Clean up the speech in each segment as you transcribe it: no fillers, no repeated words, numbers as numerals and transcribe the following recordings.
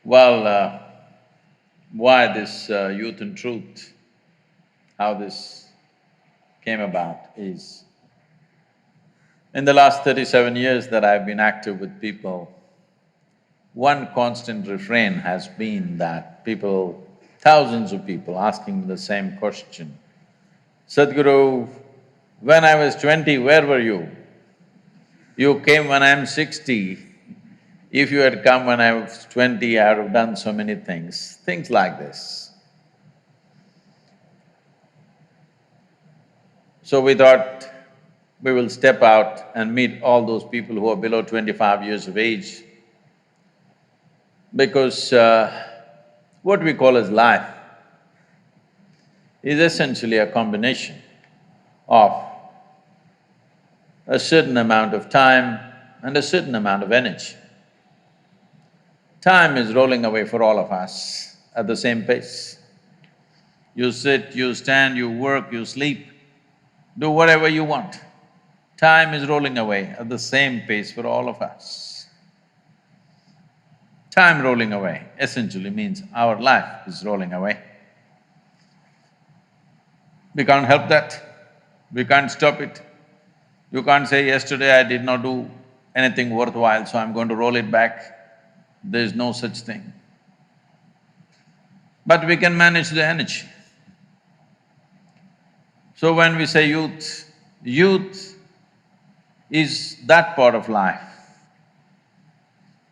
Well, why this youth and truth, how this came about is, in the last 37 years that I've been active with people, one constant refrain has been that people, thousands of people asking the same question. Sadhguru, when I was 20, where were you? You came when I'm 60. If you had come when I was 20, I would have done so many things like this. So we thought we will step out and meet all those people who are below 25 years of age, because what we call as life is essentially a combination of a certain amount of time and a certain amount of energy. Time is rolling away for all of us at the same pace. You sit, you stand, you work, you sleep, do whatever you want. Time is rolling away at the same pace for all of us. Time rolling away essentially means our life is rolling away. We can't help that, we can't stop it. You can't say, yesterday I did not do anything worthwhile, so I'm going to roll it back. There's no such thing. But we can manage the energy. So when we say youth, youth is that part of life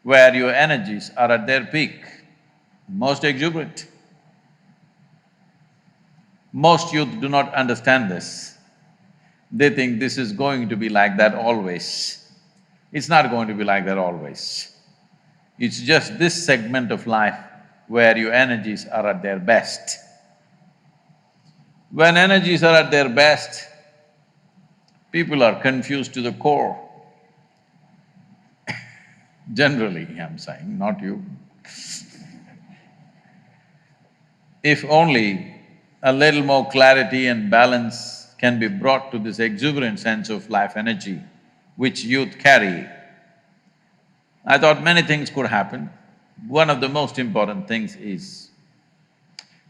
where your energies are at their peak, most exuberant. Most youth do not understand this. They think this is going to be like that always. It's not going to be like that always. It's just this segment of life where your energies are at their best. When energies are at their best, people are confused to the core. Generally, I'm saying, not you. If only a little more clarity and balance can be brought to this exuberant sense of life energy which youth carry, I thought many things could happen. One of the most important things is,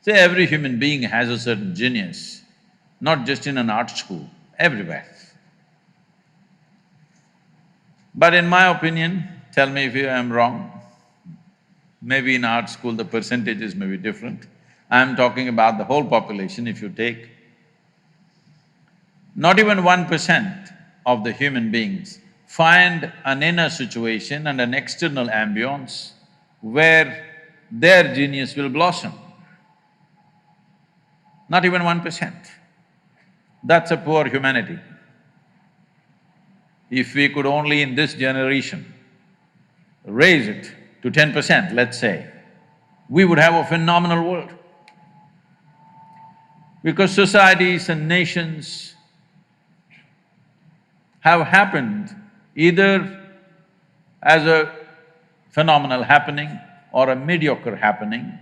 say every human being has a certain genius, not just in an art school, everywhere. But in my opinion, tell me if I'm wrong, maybe in art school the percentages may be different. I'm talking about the whole population. If you take, not even 1% of the human beings find an inner situation and an external ambience where their genius will blossom. Not even 1%. That's a poor humanity. If we could only in this generation raise it to 10%, let's say, we would have a phenomenal world. Because societies and nations have happened either as a phenomenal happening or a mediocre happening,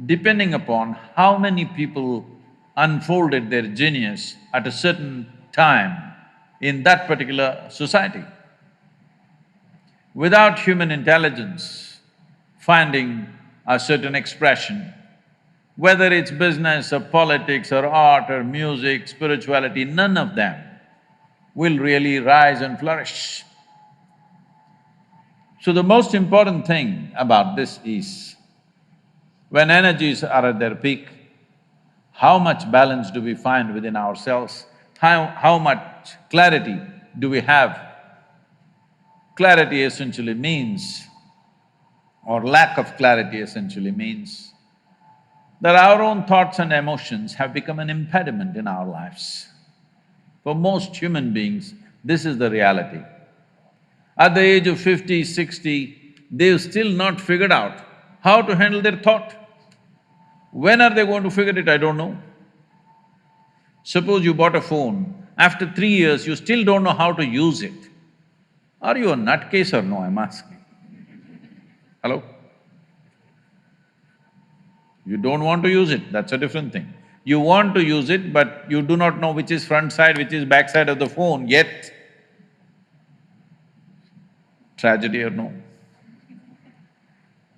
depending upon how many people unfolded their genius at a certain time in that particular society. Without human intelligence finding a certain expression, whether it's business or politics or art or music, spirituality, none of them will really rise and flourish. So the most important thing about this is, when energies are at their peak, how much balance do we find within ourselves? How much clarity do we have? Clarity essentially means, or lack of clarity essentially means, that our own thoughts and emotions have become an impediment in our lives. For most human beings, this is the reality. At the age of 50, 60, they've still not figured out how to handle their thought. When are they going to figure it, I don't know. Suppose you bought a phone, after 3 years you still don't know how to use it. Are you a nutcase or no, I'm asking? Hello? You don't want to use it, that's a different thing. You want to use it, but you do not know which is front side, which is back side of the phone yet. Tragedy or no?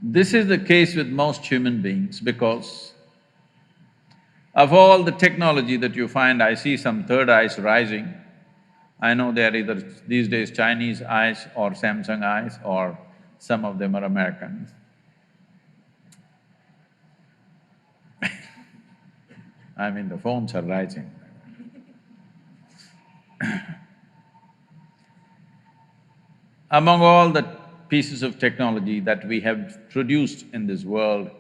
This is the case with most human beings because of all the technology that you find, I see some third eyes rising. I know they are either these days Chinese eyes or Samsung eyes or some of them are American. I mean, the phones are rising. Among all the pieces of technology that we have produced in this world,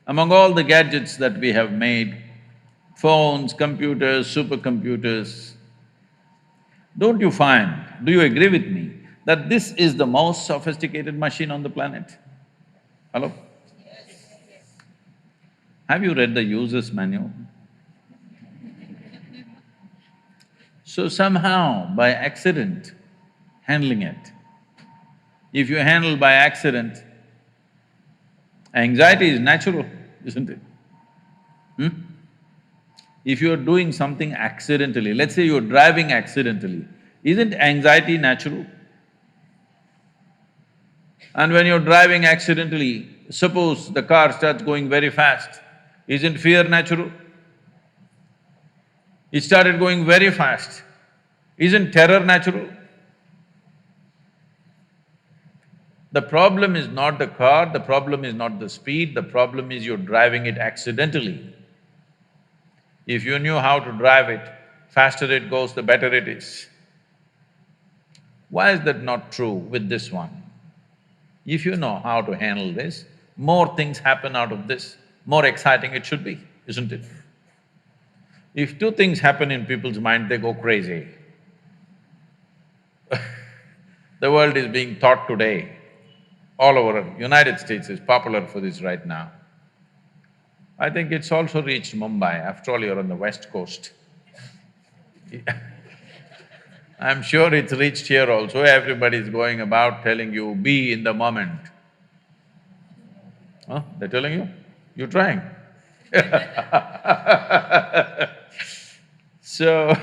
among all the gadgets that we have made, phones, computers, supercomputers, don't you find, do you agree with me, that this is the most sophisticated machine on the planet? Hello? Have you read the user's manual? So somehow, by accident, handling it. If you handle by accident, anxiety is natural, isn't it? If you're doing something accidentally, let's say you're driving accidentally, isn't anxiety natural? And when you're driving accidentally, suppose the car starts going very fast, isn't fear natural? It started going very fast, isn't terror natural? The problem is not the car, the problem is not the speed, the problem is you're driving it accidentally. If you knew how to drive it, faster it goes, the better it is. Why is that not true with this one? If you know how to handle this, more things happen out of this, more exciting it should be, isn't it? If two things happen in people's mind, they go crazy. The world is being taught today, all over United States is popular for this right now. I think it's also reached Mumbai, after all you're on the west coast. I'm sure it's reached here also, everybody's going about telling you, be in the moment. Huh? They're telling you? You're trying. So,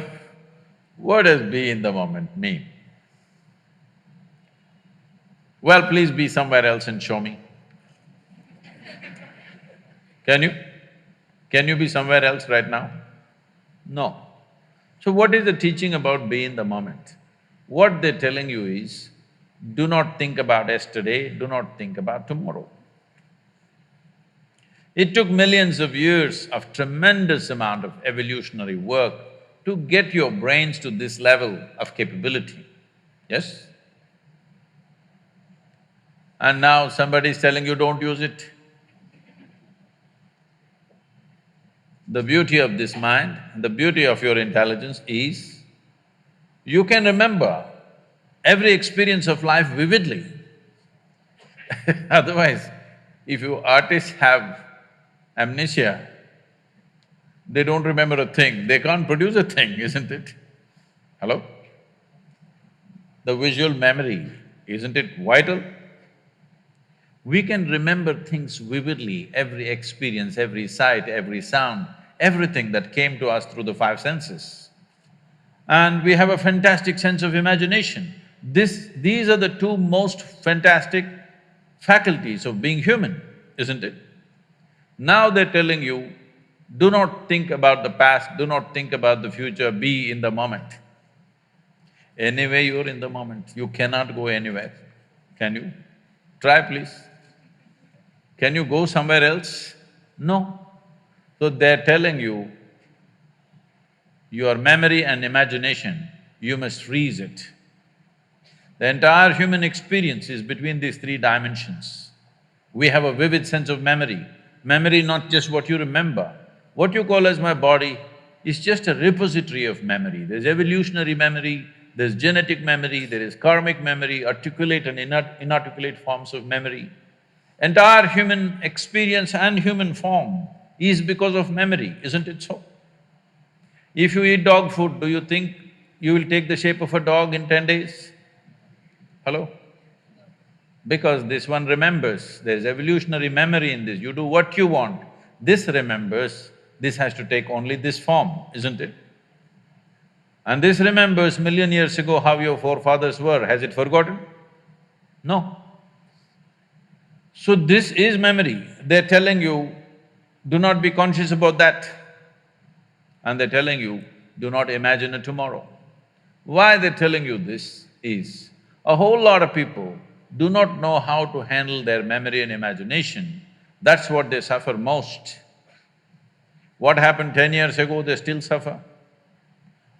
what does be in the moment mean? Well, please be somewhere else and show me. Can you? Can you be somewhere else right now? No. So what is the teaching about be in the moment? What they're telling you is, do not think about yesterday, do not think about tomorrow. It took millions of years of tremendous amount of evolutionary work to get your brains to this level of capability, yes? And now somebody is telling you don't use it. The beauty of this mind, the beauty of your intelligence is, you can remember every experience of life vividly. Otherwise, if you artists have amnesia, they don't remember a thing, they can't produce a thing, isn't it? Hello? The visual memory, isn't it vital? We can remember things vividly, every experience, every sight, every sound, everything that came to us through the five senses. And we have a fantastic sense of imagination. These are the two most fantastic faculties of being human, isn't it? Now they're telling you, do not think about the past, do not think about the future, be in the moment. Anyway, you're in the moment, you cannot go anywhere. Can you? Try, please. Can you go somewhere else? No. So they're telling you, your memory and imagination, you must freeze it. The entire human experience is between these three dimensions. We have a vivid sense of memory. Memory not just what you remember. What you call as my body is just a repository of memory. There's evolutionary memory, there's genetic memory, there is karmic memory, articulate and inarticulate forms of memory. Entire human experience and human form is because of memory, isn't it so? If you eat dog food, do you think you will take the shape of a dog in 10 days? Hello? Because this one remembers, there's evolutionary memory in this, you do what you want, this remembers, this has to take only this form, isn't it? And this remembers million years ago how your forefathers were, has it forgotten? No. So this is memory. They're telling you, do not be conscious about that. And they're telling you, do not imagine a tomorrow. Why they're telling you this is, a whole lot of people do not know how to handle their memory and imagination. That's what they suffer most. What happened 10 years ago, they still suffer.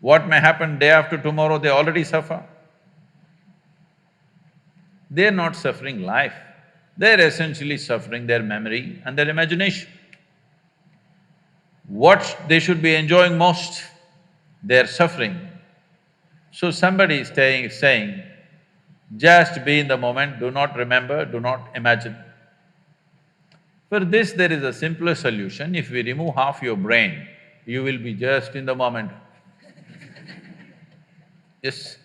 What may happen day after tomorrow, they already suffer. They're not suffering life, they're essentially suffering their memory and their imagination. What they should be enjoying most, they're suffering. So somebody is saying, just be in the moment, do not remember, do not imagine. For this, there is a simpler solution. If we remove half your brain, you will be just in the moment. Yes,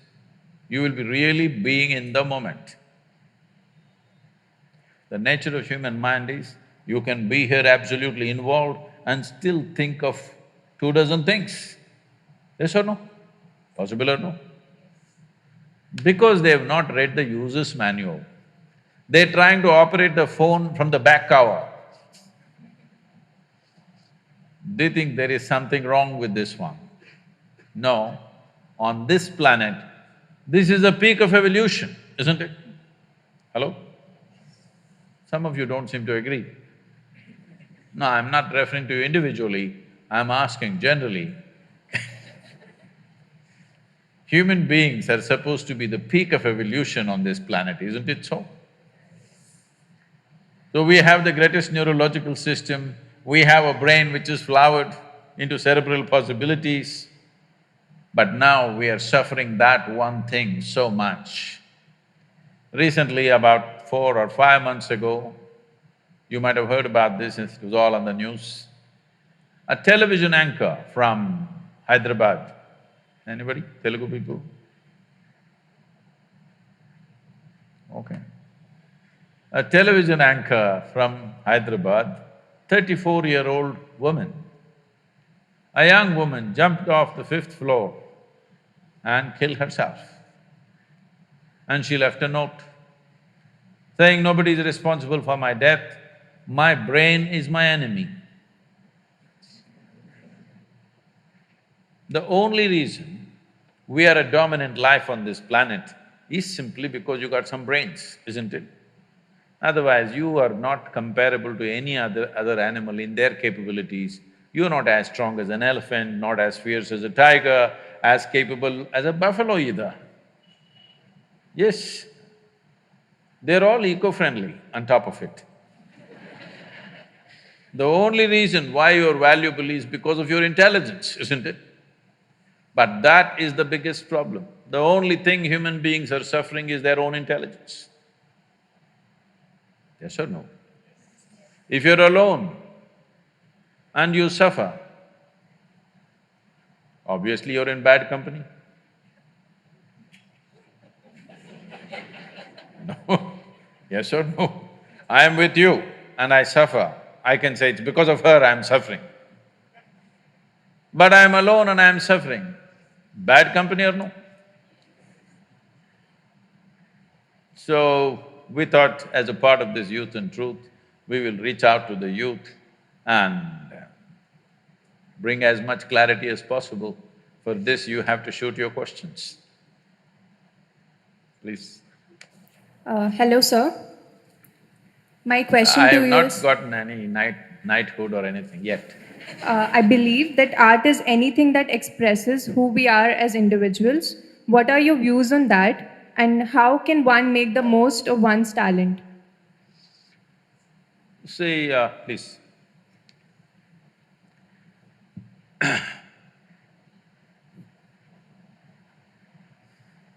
you will be really being in the moment. The nature of human mind is, you can be here absolutely involved and still think of 24 things. Yes or no? Possible or no? Because they have not read the user's manual, they're trying to operate the phone from the back cover. They think there is something wrong with this one. No, on this planet, this is the peak of evolution, isn't it? Hello? Some of you don't seem to agree. No, I'm not referring to you individually, I'm asking generally. Human beings are supposed to be the peak of evolution on this planet, isn't it so? So we have the greatest neurological system, we have a brain which is flowered into cerebral possibilities, but now we are suffering that one thing so much. Recently, about 4 or 5 months ago, you might have heard about this, it was all on the news. A television anchor from Hyderabad, anybody? Telugu people? Okay. A television anchor from Hyderabad, 34-year-old woman. A young woman jumped off the 5th floor and killed herself. And she left a note saying, nobody is responsible for my death, my brain is my enemy. The only reason we are a dominant life on this planet is simply because you got some brains, isn't it? Otherwise, you are not comparable to any other animal in their capabilities. You're not as strong as an elephant, not as fierce as a tiger, as capable as a buffalo either. Yes, they're all eco-friendly on top of it. The only reason why you're valuable is because of your intelligence, isn't it? But that is the biggest problem. The only thing human beings are suffering is their own intelligence. Yes or no? If you're alone and you suffer, obviously you're in bad company. No, yes or no? I am with you and I suffer, I can say it's because of her I'm suffering. But I'm alone and I'm suffering, bad company or no? So, we thought as a part of this Youth and Truth, we will reach out to the youth and bring as much clarity as possible. For this, you have to shoot your questions. Please. Hello, sir. My question I to have you not is, gotten any knighthood or anything yet. I believe that art is anything that expresses who we are as individuals. What are your views on that? And how can one make the most of one's talent? See, please.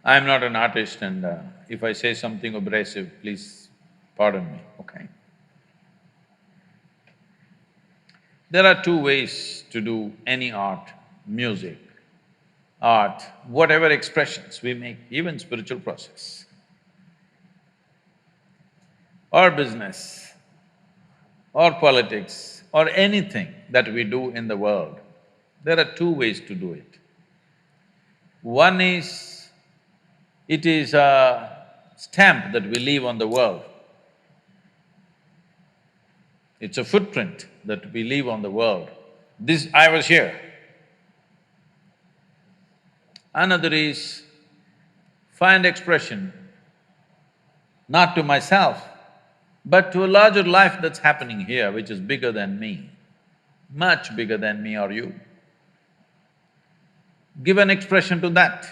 I'm not an artist and if I say something abrasive, please pardon me, okay? There are two ways to do any art, music, art, whatever expressions we make, even spiritual process or business or politics or anything that we do in the world. There are two ways to do it. One is, it is a stamp that we leave on the world. It's a footprint that we leave on the world. This… I was here. Another is find expression not to myself, but to a larger life that's happening here, which is bigger than me, much bigger than me or you. Give an expression to that.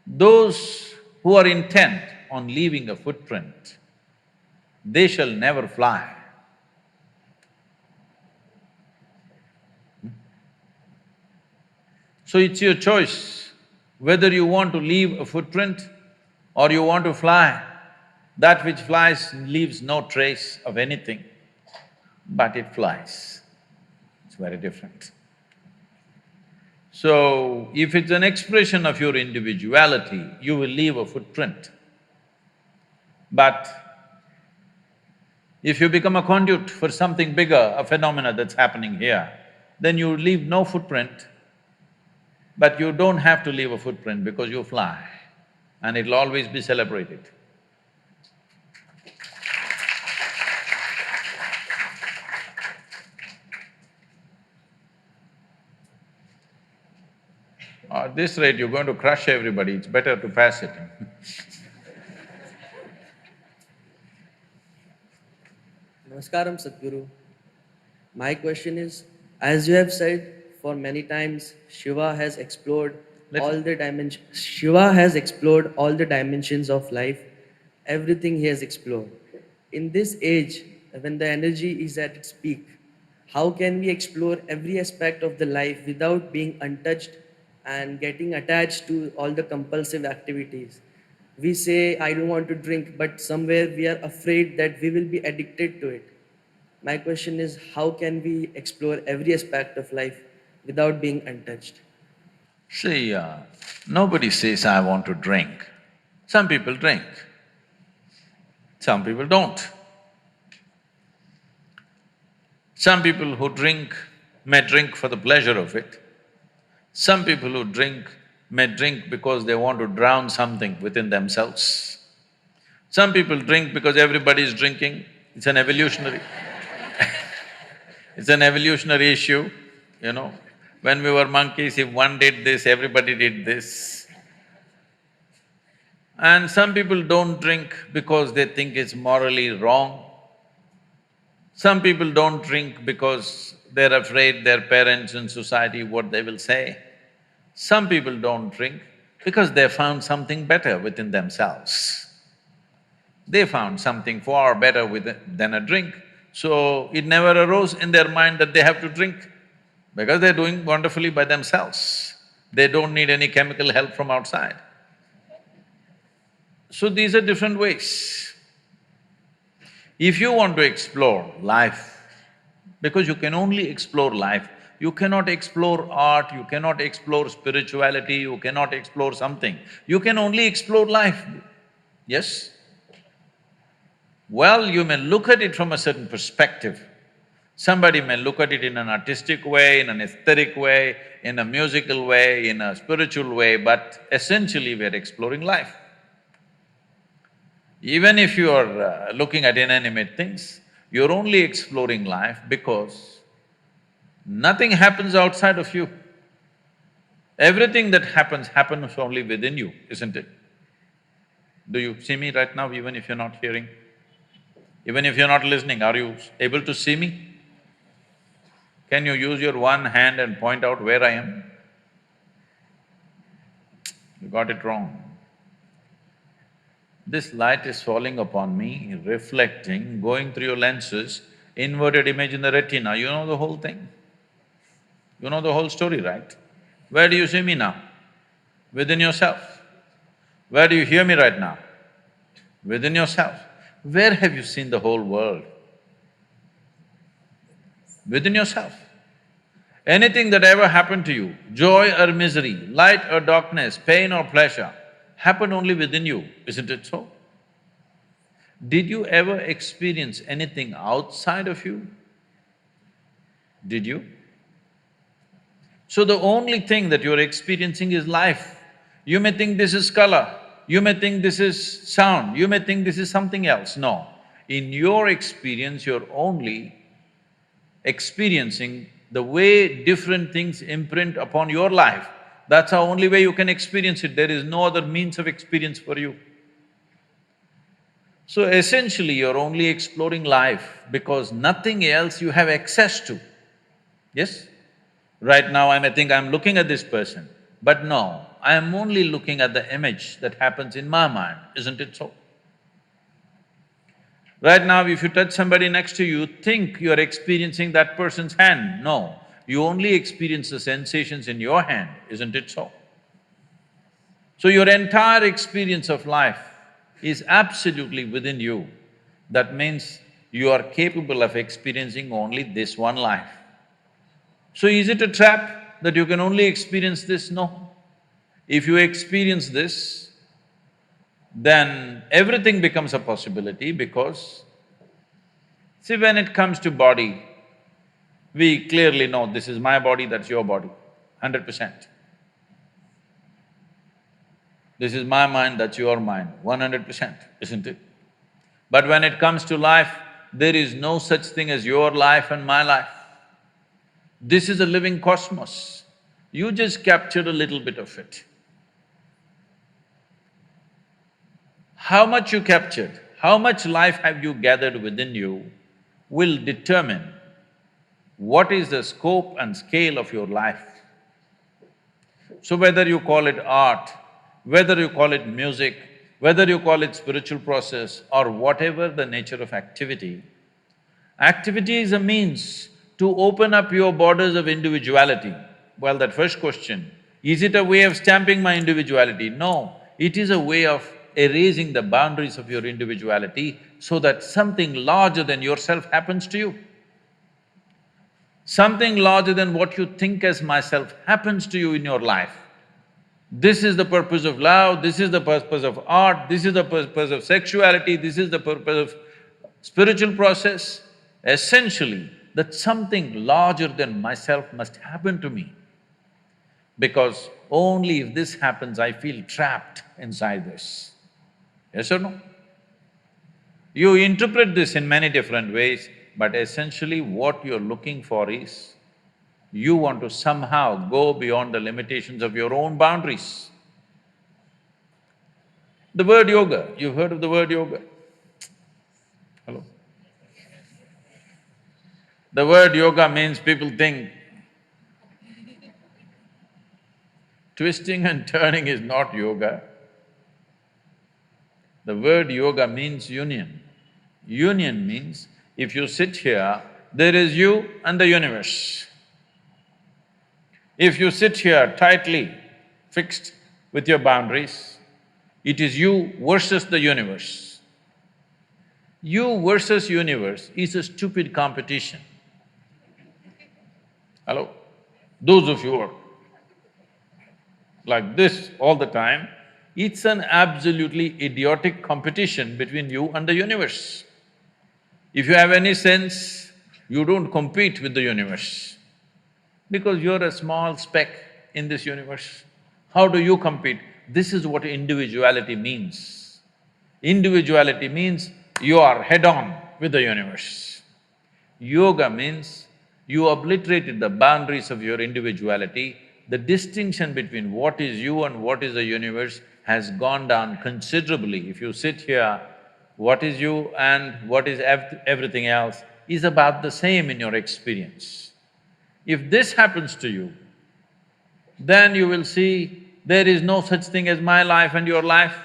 Those who are intent on leaving a footprint, they shall never fly. So it's your choice whether you want to leave a footprint or you want to fly. That which flies leaves no trace of anything, but it flies. It's very different. So, if it's an expression of your individuality, you will leave a footprint. But if you become a conduit for something bigger, a phenomena that's happening here, then you leave no footprint, but you don't have to leave a footprint because you fly and it'll always be celebrated. At this rate, you're going to crush everybody, it's better to pass it. Namaskaram, Sadhguru. My question is, as you have said, for many times, Shiva has explored all the dimensions. Shiva has explored all the dimensions of life, everything he has explored. In this age, when the energy is at its peak, how can we explore every aspect of the life without being untouched and getting attached to all the compulsive activities? We say, I don't want to drink, but somewhere we are afraid that we will be addicted to it. My question is, how can we explore every aspect of life without being untouched? See, nobody says, I want to drink. Some people drink, some people don't. Some people who drink may drink for the pleasure of it. Some people who drink may drink because they want to drown something within themselves. Some people drink because everybody is drinking. It's an evolutionary it's an evolutionary issue, you know. When we were monkeys, if one did this, everybody did this. And some people don't drink because they think it's morally wrong. Some people don't drink because they're afraid their parents and society, what they will say. Some people don't drink because they found something better within themselves. They found something far better than a drink, so it never arose in their mind that they have to drink because they're doing wonderfully by themselves. They don't need any chemical help from outside. So these are different ways. If you want to explore life, because you can only explore life, you cannot explore art, you cannot explore spirituality, you cannot explore something. You can only explore life, yes? Well, you may look at it from a certain perspective. Somebody may look at it in an artistic way, in an aesthetic way, in a musical way, in a spiritual way, but essentially we're exploring life. Even if you are looking at inanimate things, you're only exploring life because nothing happens outside of you. Everything that happens only within you, isn't it? Do you see me right now, even if you're not hearing? Even if you're not listening, are you able to see me? Can you use your one hand and point out where I am? You got it wrong. This light is falling upon me, reflecting, going through your lenses, inverted image in the retina, you know the whole thing. You know the whole story, right? Where do you see me now? Within yourself. Where do you hear me right now? Within yourself. Where have you seen the whole world? Within yourself. Anything that ever happened to you, joy or misery, light or darkness, pain or pleasure, happened only within you, isn't it so? Did you ever experience anything outside of you? Did you? So the only thing that you're experiencing is life. You may think this is color, you may think this is sound, you may think this is something else. No, In your experience, you're only experiencing the way different things imprint upon your life. That's the only way you can experience it, there is no other means of experience for you. So essentially, you're only exploring life because nothing else you have access to. Yes? Right now I may think I'm looking at this person, but no, I am only looking at the image that happens in my mind, isn't it so? Right now, if you touch somebody next to you, think you're experiencing that person's hand. No, you only experience the sensations in your hand, isn't it so? So your entire experience of life is absolutely within you. That means you are capable of experiencing only this one life. So is it a trap that you can only experience this? No. If you experience this, then everything becomes a possibility because, see, when it comes to body, we clearly know this is my body, that's your body, 100%. This is my mind, that's your mind, 100%, isn't it? But when it comes to life, there is no such thing as your life and my life. This is a living cosmos. You just captured a little bit of it. How much you captured, how much life have you gathered within you will determine what is the scope and scale of your life. So whether you call it art, whether you call it music, whether you call it spiritual process or whatever the nature of activity, activity is a means to open up your borders of individuality. Well, that first question, is it a way of stamping my individuality? No, it is a way of erasing the boundaries of your individuality so that something larger than yourself happens to you. Something larger than what you think as myself happens to you in your life. This is the purpose of love, this is the purpose of art, this is the purpose of sexuality, this is the purpose of spiritual process. Essentially, that something larger than myself must happen to me, because only if this happens, I feel trapped inside this. Yes or no? You interpret this in many different ways, but essentially what you're looking for is, you want to somehow go beyond the limitations of your own boundaries. The word yoga, you've heard of the word yoga? Hello? The word yoga means people think twisting and turning is not yoga. The word yoga means union. Union means if you sit here, there is you and the universe. If you sit here tightly fixed with your boundaries, it is you versus the universe. You versus universe is a stupid competition. Hello? Those of you who are like this all the time, it's an absolutely idiotic competition between you and the universe. If you have any sense, you don't compete with the universe because you're a small speck in this universe. How do you compete? This is what individuality means. Individuality means you are head-on with the universe. Yoga means you obliterated the boundaries of your individuality. The distinction between what is you and what is the universe has gone down considerably. If you sit here, what is you and what is everything else is about the same in your experience. If this happens to you, then you will see there is no such thing as my life and your life.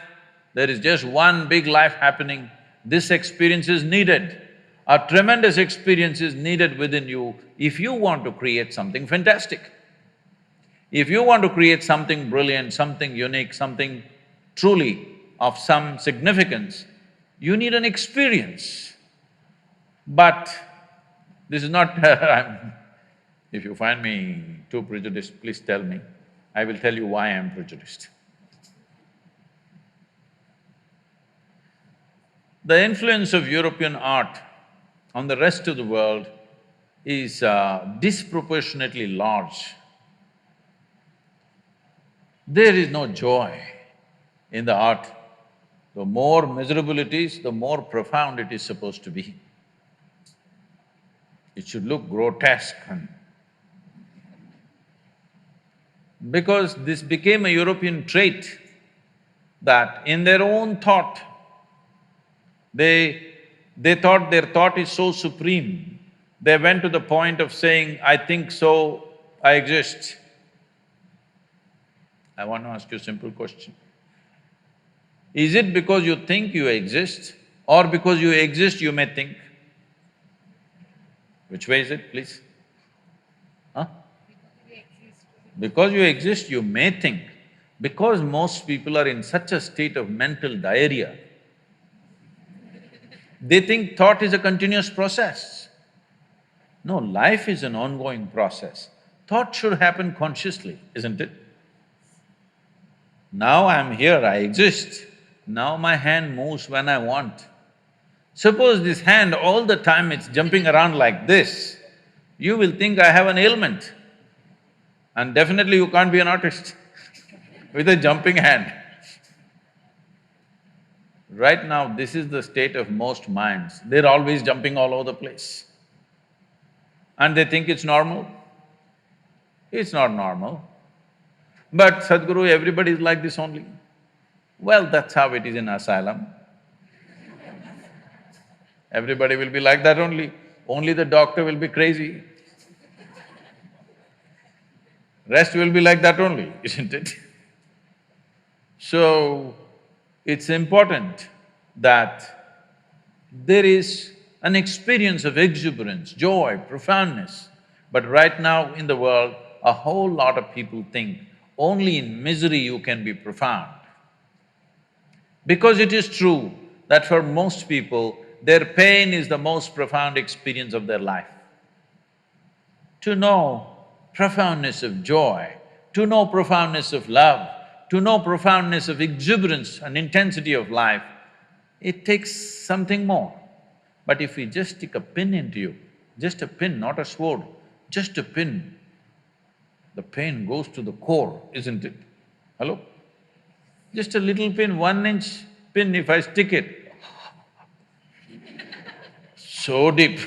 There is just one big life happening. This experience is needed. A tremendous experience is needed within you if you want to create something fantastic. If you want to create something brilliant, something unique, something truly of some significance, you need an experience. But this is not if you find me too prejudiced, please tell me. I will tell you why I am prejudiced. The influence of European art on the rest of the world is disproportionately large. There is no joy in the art The more miserable it is, the more profound it is supposed to be. It should look grotesque because this became a European trait that in their own thought, they thought their thought is so supreme, they went to the point of saying, I think so, I exist. I want to ask you a simple question. Is it because you think you exist or because you exist you may think? Which way is it, please? Huh? Because you exist, you may think. Because most people are in such a state of mental diarrhea, they think thought is a continuous process. No, life is an ongoing process. Thought should happen consciously, isn't it? Now I'm here, I exist. Now my hand moves when I want. Suppose this hand all the time it's jumping around like this, you will think I have an ailment. And definitely you can't be an artist with a jumping hand. Right now, this is the state of most minds. They're always jumping all over the place. And they think it's normal. It's not normal. But Sadhguru, everybody is like this only. Well, that's how it is in asylum. Everybody will be like that only the doctor will be crazy. Rest will be like that only, isn't it? So, it's important that there is an experience of exuberance, joy, profoundness. But right now in the world, a whole lot of people think only in misery you can be profound. Because it is true that for most people, their pain is the most profound experience of their life. To know profoundness of joy, to know profoundness of love, to know profoundness of exuberance and intensity of life, it takes something more. But if we just stick a pin into you, just a pin, not a sword, just a pin, the pain goes to the core, isn't it? Hello? Just a little pin, 1-inch pin, if I stick it, so deep.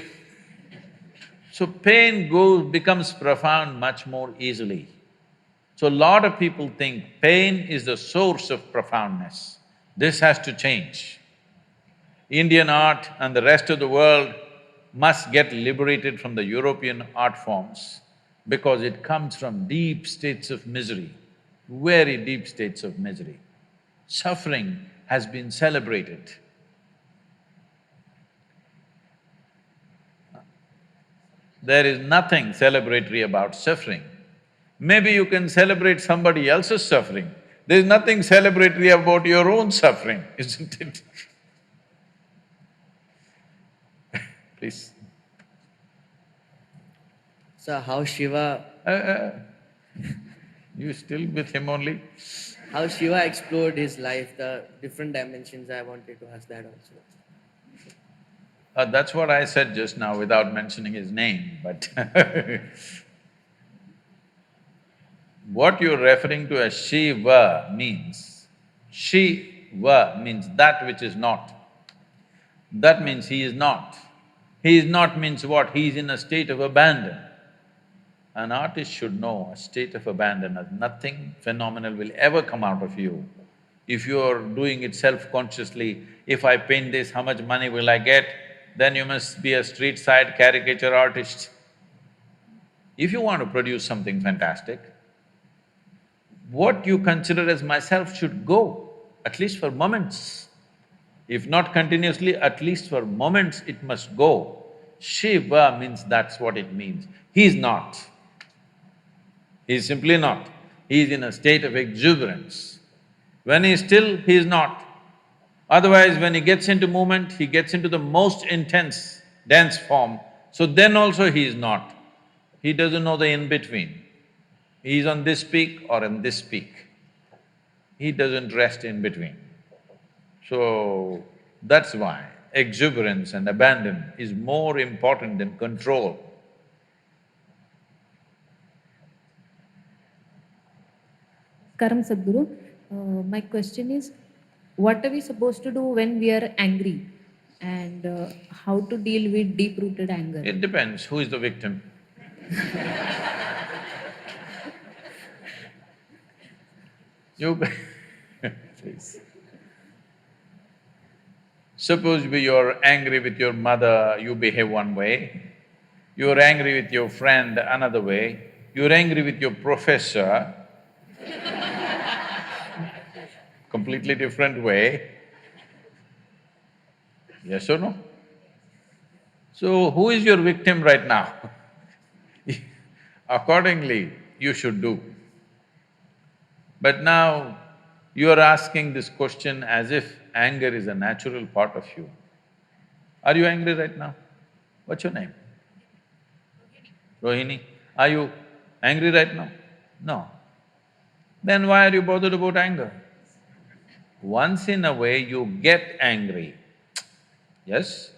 So pain becomes profound much more easily. So a lot of people think pain is the source of profoundness. This has to change. Indian art and the rest of the world must get liberated from the European art forms because it comes from deep states of misery, very deep states of misery. Suffering has been celebrated. There is nothing celebratory about suffering. Maybe you can celebrate somebody else's suffering. There's nothing celebratory about your own suffering, isn't it? Please. So how Shiva… You still with him only? how Shiva explored his life, the different dimensions, I wanted to ask that also. That's what I said just now without mentioning his name, but what you're referring to as Shiva means that which is not. That means he is not. He is not means what? He is in a state of abandon. An artist should know a state of abandon as nothing phenomenal will ever come out of you. If you're doing it self-consciously, if I paint this, how much money will I get? Then you must be a street-side caricature artist. If you want to produce something fantastic, what you consider as myself should go, at least for moments. If not continuously, at least for moments it must go. Shiva means that's what it means. He's not. He's simply not. He's in a state of exuberance. When he's still, he's not. Otherwise, when he gets into movement, he gets into the most intense, dense form, so then also he is not. He doesn't know the in-between. He is on this peak or on this peak. He doesn't rest in between. So, that's why exuberance and abandon is more important than control. Karam Sadhguru, my question is, what are we supposed to do when we are angry, and how to deal with deep-rooted anger? It depends who is the victim. You please. Suppose you're angry with your mother, you behave one way. You're angry with your friend another way. You're angry with your professor, completely different way. Yes or no? So, who is your victim right now? Accordingly, you should do. But now, you are asking this question as if anger is a natural part of you. Are you angry right now? What's your name? Rohini. Are you angry right now? No. Then why are you bothered about anger? Once in a way you get angry, yes?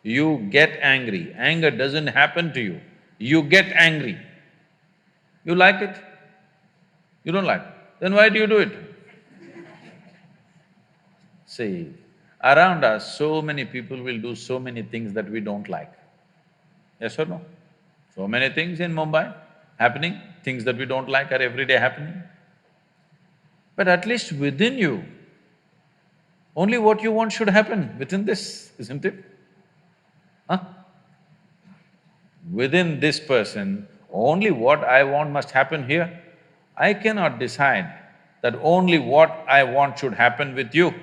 You get angry. Anger doesn't happen to you. You get angry. You like it? You don't like it? Then why do you do it? See, around us, so many people will do so many things that we don't like. Yes or no? So many things in Mumbai happening, things that we don't like are every day happening. But at least within you, only what you want should happen within this, isn't it? Huh? Within this person, only what I want must happen here. I cannot decide that only what I want should happen with you,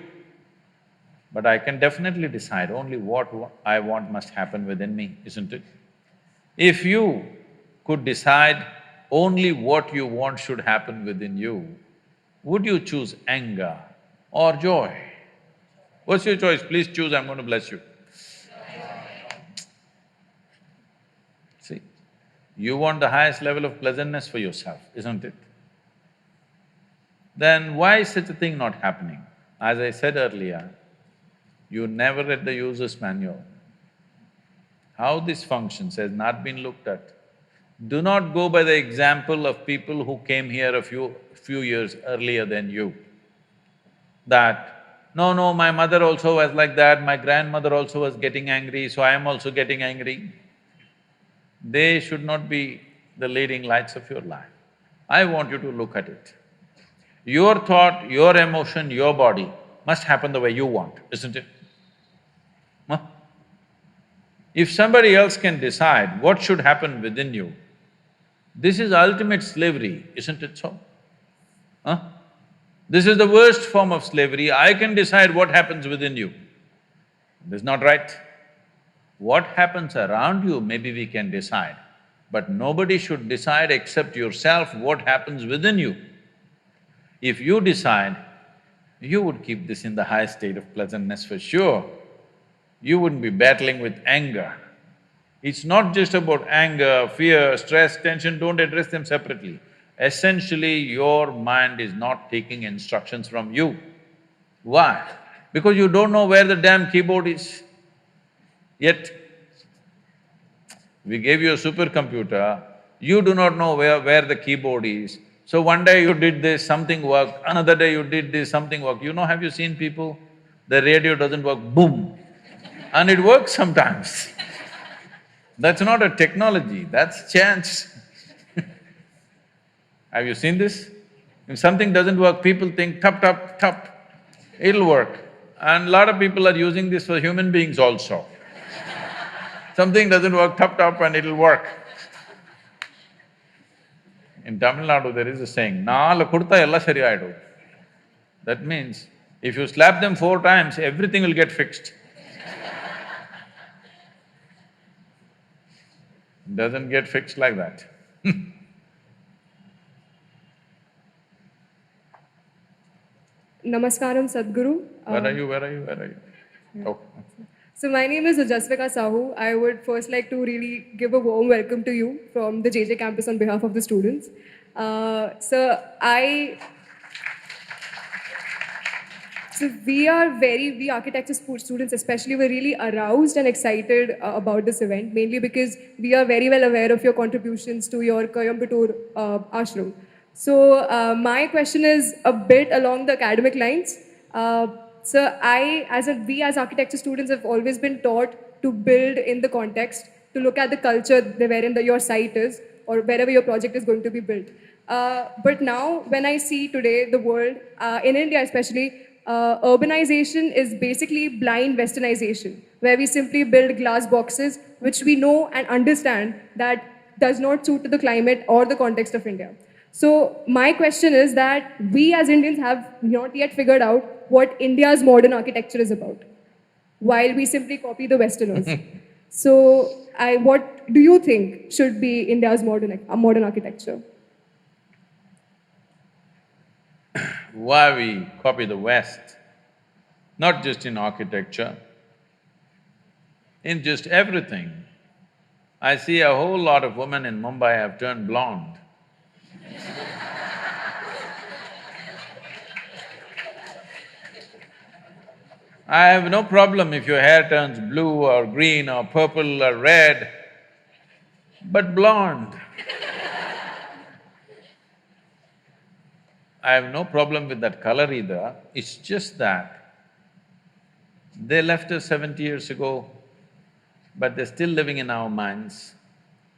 but I can definitely decide only what I want must happen within me, isn't it? If you could decide only what you want should happen within you, would you choose anger or joy? What's your choice? Please choose, I'm going to bless you. See, you want the highest level of pleasantness for yourself, isn't it? Then why is such a thing not happening? As I said earlier, you never read the user's manual. How this functions has not been looked at. Do not go by the example of people who came here a few years earlier than you. That, no, my mother also was like that, my grandmother also was getting angry, so I am also getting angry. They should not be the leading lights of your life. I want you to look at it. Your thought, your emotion, your body must happen the way you want, isn't it? Huh? If somebody else can decide what should happen within you, this is ultimate slavery, isn't it so? Huh? This is the worst form of slavery. I can decide what happens within you. This is not right. What happens around you, maybe we can decide, but nobody should decide except yourself what happens within you. If you decide, you would keep this in the high state of pleasantness for sure. You wouldn't be battling with anger. It's not just about anger, fear, stress, tension, don't address them separately. Essentially, your mind is not taking instructions from you. Why? Because you don't know where the damn keyboard is. Yet, we gave you a supercomputer, you do not know where the keyboard is. So one day you did this, something worked, another day you did this, something worked. You know, have you seen people? The radio doesn't work, boom, and it works sometimes. That's not a technology, that's chance. Have you seen this? If something doesn't work, people think tap, tap, tap, it'll work. And a lot of people are using this for human beings also. Something doesn't work, tap, tap, and it'll work. In Tamil Nadu, there is a saying, "Naalu kudutha ella sari aidu." That means, if you slap them 4 times, everything will get fixed. Doesn't get fixed like that. Namaskaram, Sadhguru. Where are you? Oh. So my name is Jasvika Sahu. I would first like to really give a warm welcome to you from the JJ campus on behalf of the students. So we architecture students especially were really aroused and excited about this event, mainly because we are very well aware of your contributions to your Coimbatore ashram. So my question is a bit along the academic lines. we as architecture students have always been taught to build in the context, to look at the culture wherein your site is or wherever your project is going to be built. But now, when I see today the world, in India especially, urbanization is basically blind westernization, where we simply build glass boxes which we know and understand that does not suit to the climate or the context of India. So my question is that we as Indians have not yet figured out what India's modern architecture is about, while we simply copy the Westerners. So what do you think should be India's modern architecture? Why we copy the West, not just in architecture, in just everything. I see a whole lot of women in Mumbai have turned blonde. I have no problem if your hair turns blue or green or purple or red, but blonde. I have no problem with that color either, it's just that they left us 70 years ago, but they're still living in our minds.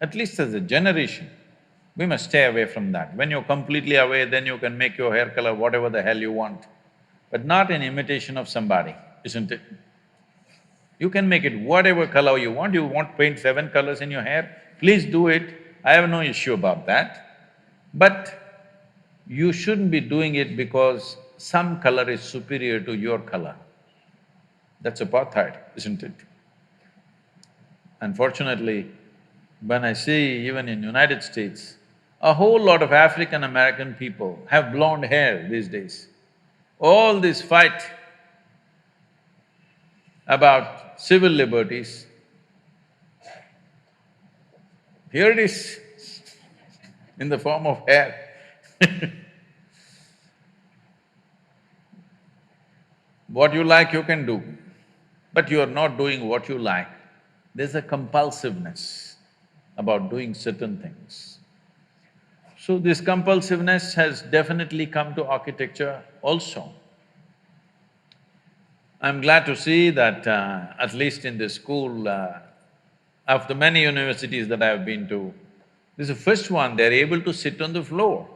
At least as a generation, we must stay away from that. When you're completely away, then you can make your hair color whatever the hell you want, but not in imitation of somebody, isn't it? You can make it whatever color you want to paint 7 colors in your hair, please do it, I have no issue about that. But you shouldn't be doing it because some color is superior to your color. That's apartheid, isn't it? Unfortunately, when I see even in United States, a whole lot of African American people have blonde hair these days. All this fight about civil liberties, here it is in the form of hair. What you like you can do, but you are not doing what you like. There's a compulsiveness about doing certain things. So this compulsiveness has definitely come to architecture also. I'm glad to see that at least in this school, of the many universities that I've been to, this is the first one they're able to sit on the floor.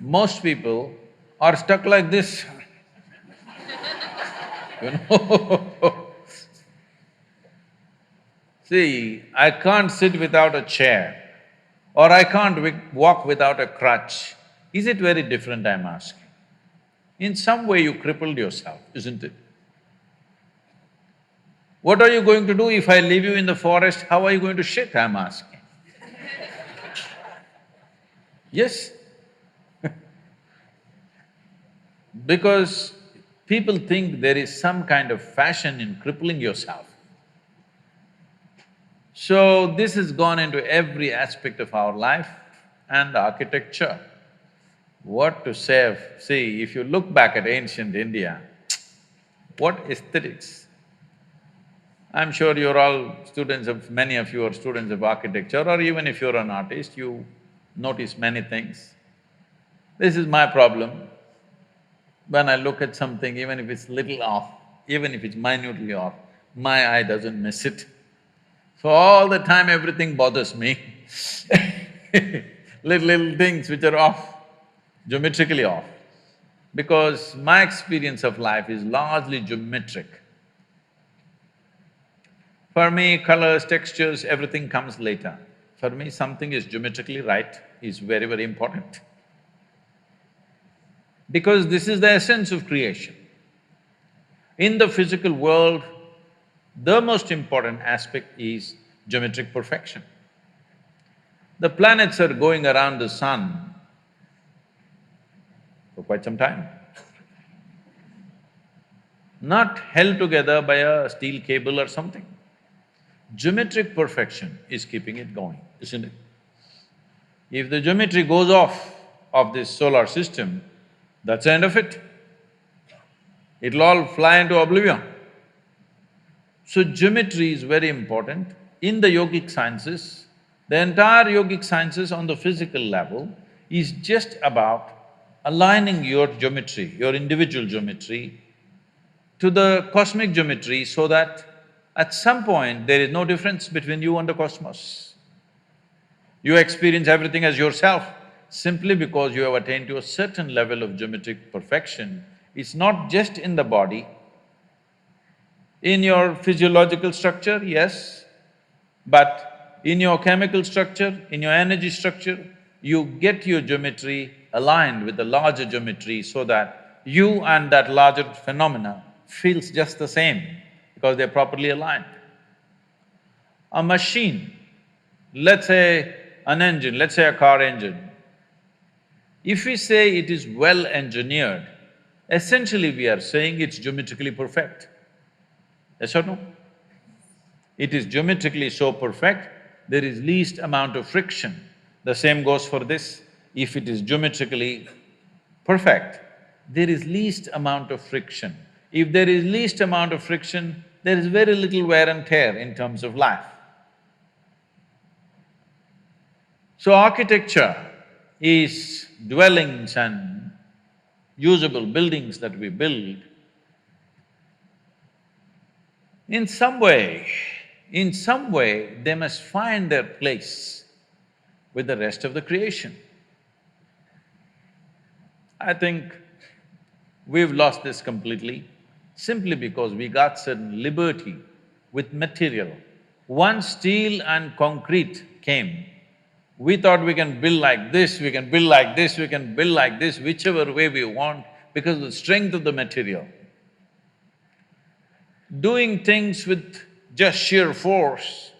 Most people are stuck like this, you know. See, I can't sit without a chair or I can't walk without a crutch. Is it very different, I'm asking? In some way you crippled yourself, isn't it? What are you going to do if I leave you in the forest? How are you going to shit, I'm asking? Yes? Because people think there is some kind of fashion in crippling yourself. So this has gone into every aspect of our life and architecture. What to say of… See, if you look back at ancient India, what aesthetics! I'm sure you're all students of… many of you are students of architecture, or even if you're an artist, you notice many things. This is my problem. When I look at something, even if it's little off, even if it's minutely off, my eye doesn't miss it. So all the time everything bothers me little things which are off, geometrically off. Because my experience of life is largely geometric. For me, colors, textures, everything comes later. For me, something is geometrically right is very, very important. Because this is the essence of creation. In the physical world, the most important aspect is geometric perfection. The planets are going around the sun for quite some time, not held together by a steel cable or something. Geometric perfection is keeping it going, isn't it? If the geometry goes off of this solar system, that's the end of it. It'll all fly into oblivion. So geometry is very important. In the yogic sciences, The entire yogic sciences on the physical level is just about aligning your geometry, your individual geometry, to the cosmic geometry so that at some point there is no difference between you and the cosmos. You experience everything as yourself simply because you have attained to a certain level of geometric perfection. It's not just in the body, in your physiological structure, yes, but in your chemical structure, in your energy structure, you get your geometry aligned with the larger geometry so that you and that larger phenomena feels just the same because they're properly aligned. A machine, let's say an engine, let's say a car engine, if we say it is well engineered, essentially we are saying it's geometrically perfect. Yes or no? It is geometrically so perfect, there is least amount of friction. The same goes for this. If it is geometrically perfect, there is least amount of friction. If there is least amount of friction, there is very little wear and tear in terms of life. So architecture is dwellings and usable buildings that we build. In some way, they must find their place with the rest of the creation. I think we've lost this completely simply because we got certain liberty with material. Once steel and concrete came, we thought we can build like this, we can build like this, we can build like this, whichever way we want because of the strength of the material. Doing things with just sheer force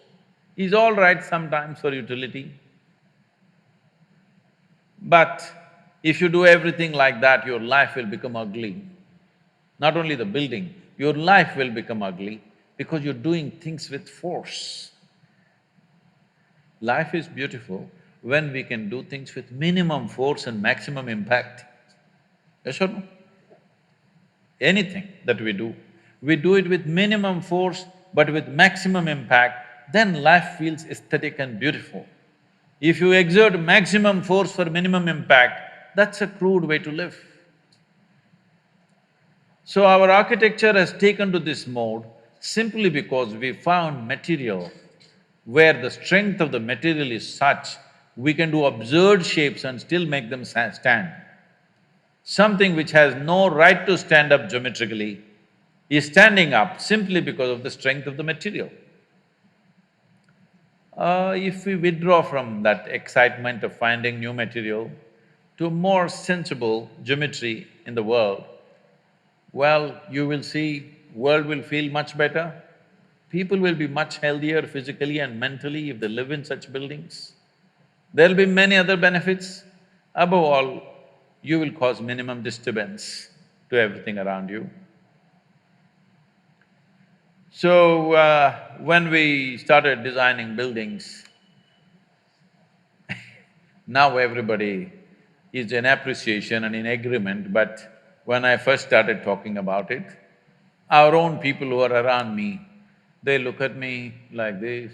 is all right sometimes for utility. But if you do everything like that, your life will become ugly. Not only the building, your life will become ugly because you're doing things with force. Life is beautiful when we can do things with minimum force and maximum impact. Yes or no? Anything that we do it with minimum force but with maximum impact, then life feels aesthetic and beautiful. If you exert maximum force for minimum impact, that's a crude way to live. So our architecture has taken to this mode simply because we found material where the strength of the material is such, we can do absurd shapes and still make them stand. Something which has no right to stand up geometrically is standing up simply because of the strength of the material. If we withdraw from that excitement of finding new material to a more sensible geometry in the world, well, you will see world will feel much better. People will be much healthier physically and mentally if they live in such buildings. There'll be many other benefits. Above all, you will cause minimum disturbance to everything around you. So, when we started designing buildings, now everybody is in appreciation and in agreement, but when I first started talking about it, our own people who are around me, they look at me like this,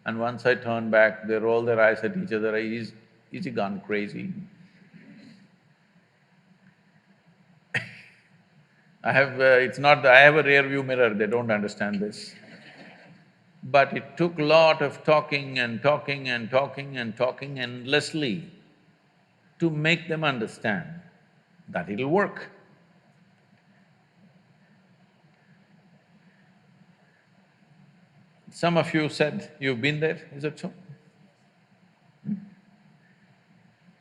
and once I turn back, they roll their eyes at each other, is he gone crazy? It's not that I have a rear view mirror, they don't understand this. But it took a lot of talking and talking and talking and talking endlessly to make them understand that it'll work. Some of you said you've been there, is it so?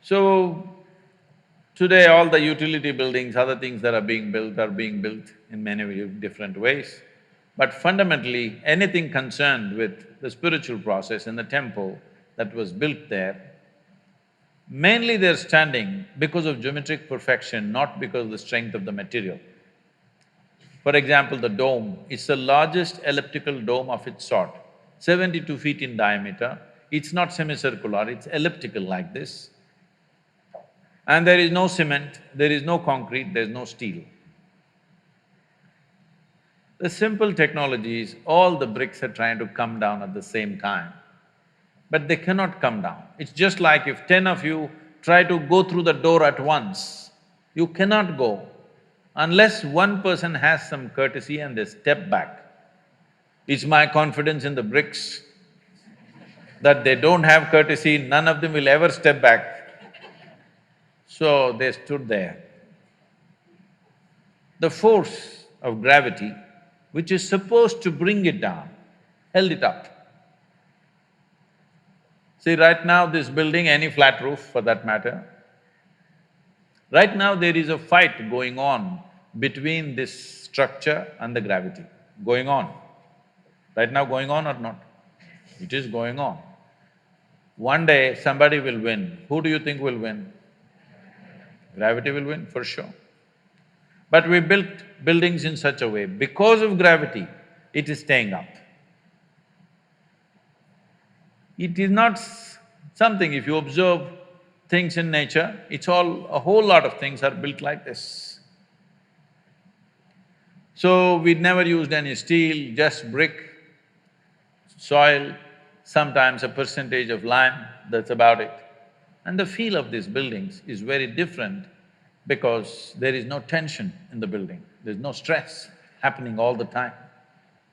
So, today all the utility buildings, other things that are being built in many different ways. But fundamentally, anything concerned with the spiritual process in the temple that was built there, mainly they're standing because of geometric perfection, not because of the strength of the material. For example, the dome, it's the largest elliptical dome of its sort, 72 feet in diameter. It's not semicircular, it's elliptical like this. And there is no cement, there is no concrete, there's no steel. The simple technology is all the bricks are trying to come down at the same time. but they cannot come down. It's just like if 10 of you try to go through the door at once, you cannot go unless one person has some courtesy and they step back. It's my confidence in the bricks that they don't have courtesy, none of them will ever step back. So they stood there. The force of gravity, which is supposed to bring it down, held it up. See, right now this building, any flat roof for that matter, right now there is a fight going on between this structure and the gravity, going on. Right now going on or not? It is going on. One day somebody will win. Who do you think will win? Gravity will win, for sure. But we built buildings in such a way, because of gravity, it is staying up. It is not something, if you observe things in nature, it's all… a whole lot of things are built like this. So, we never used any steel, just brick, soil, sometimes a percentage of lime, that's about it. And the feel of these buildings is very different because there is no tension in the building, there's no stress happening all the time.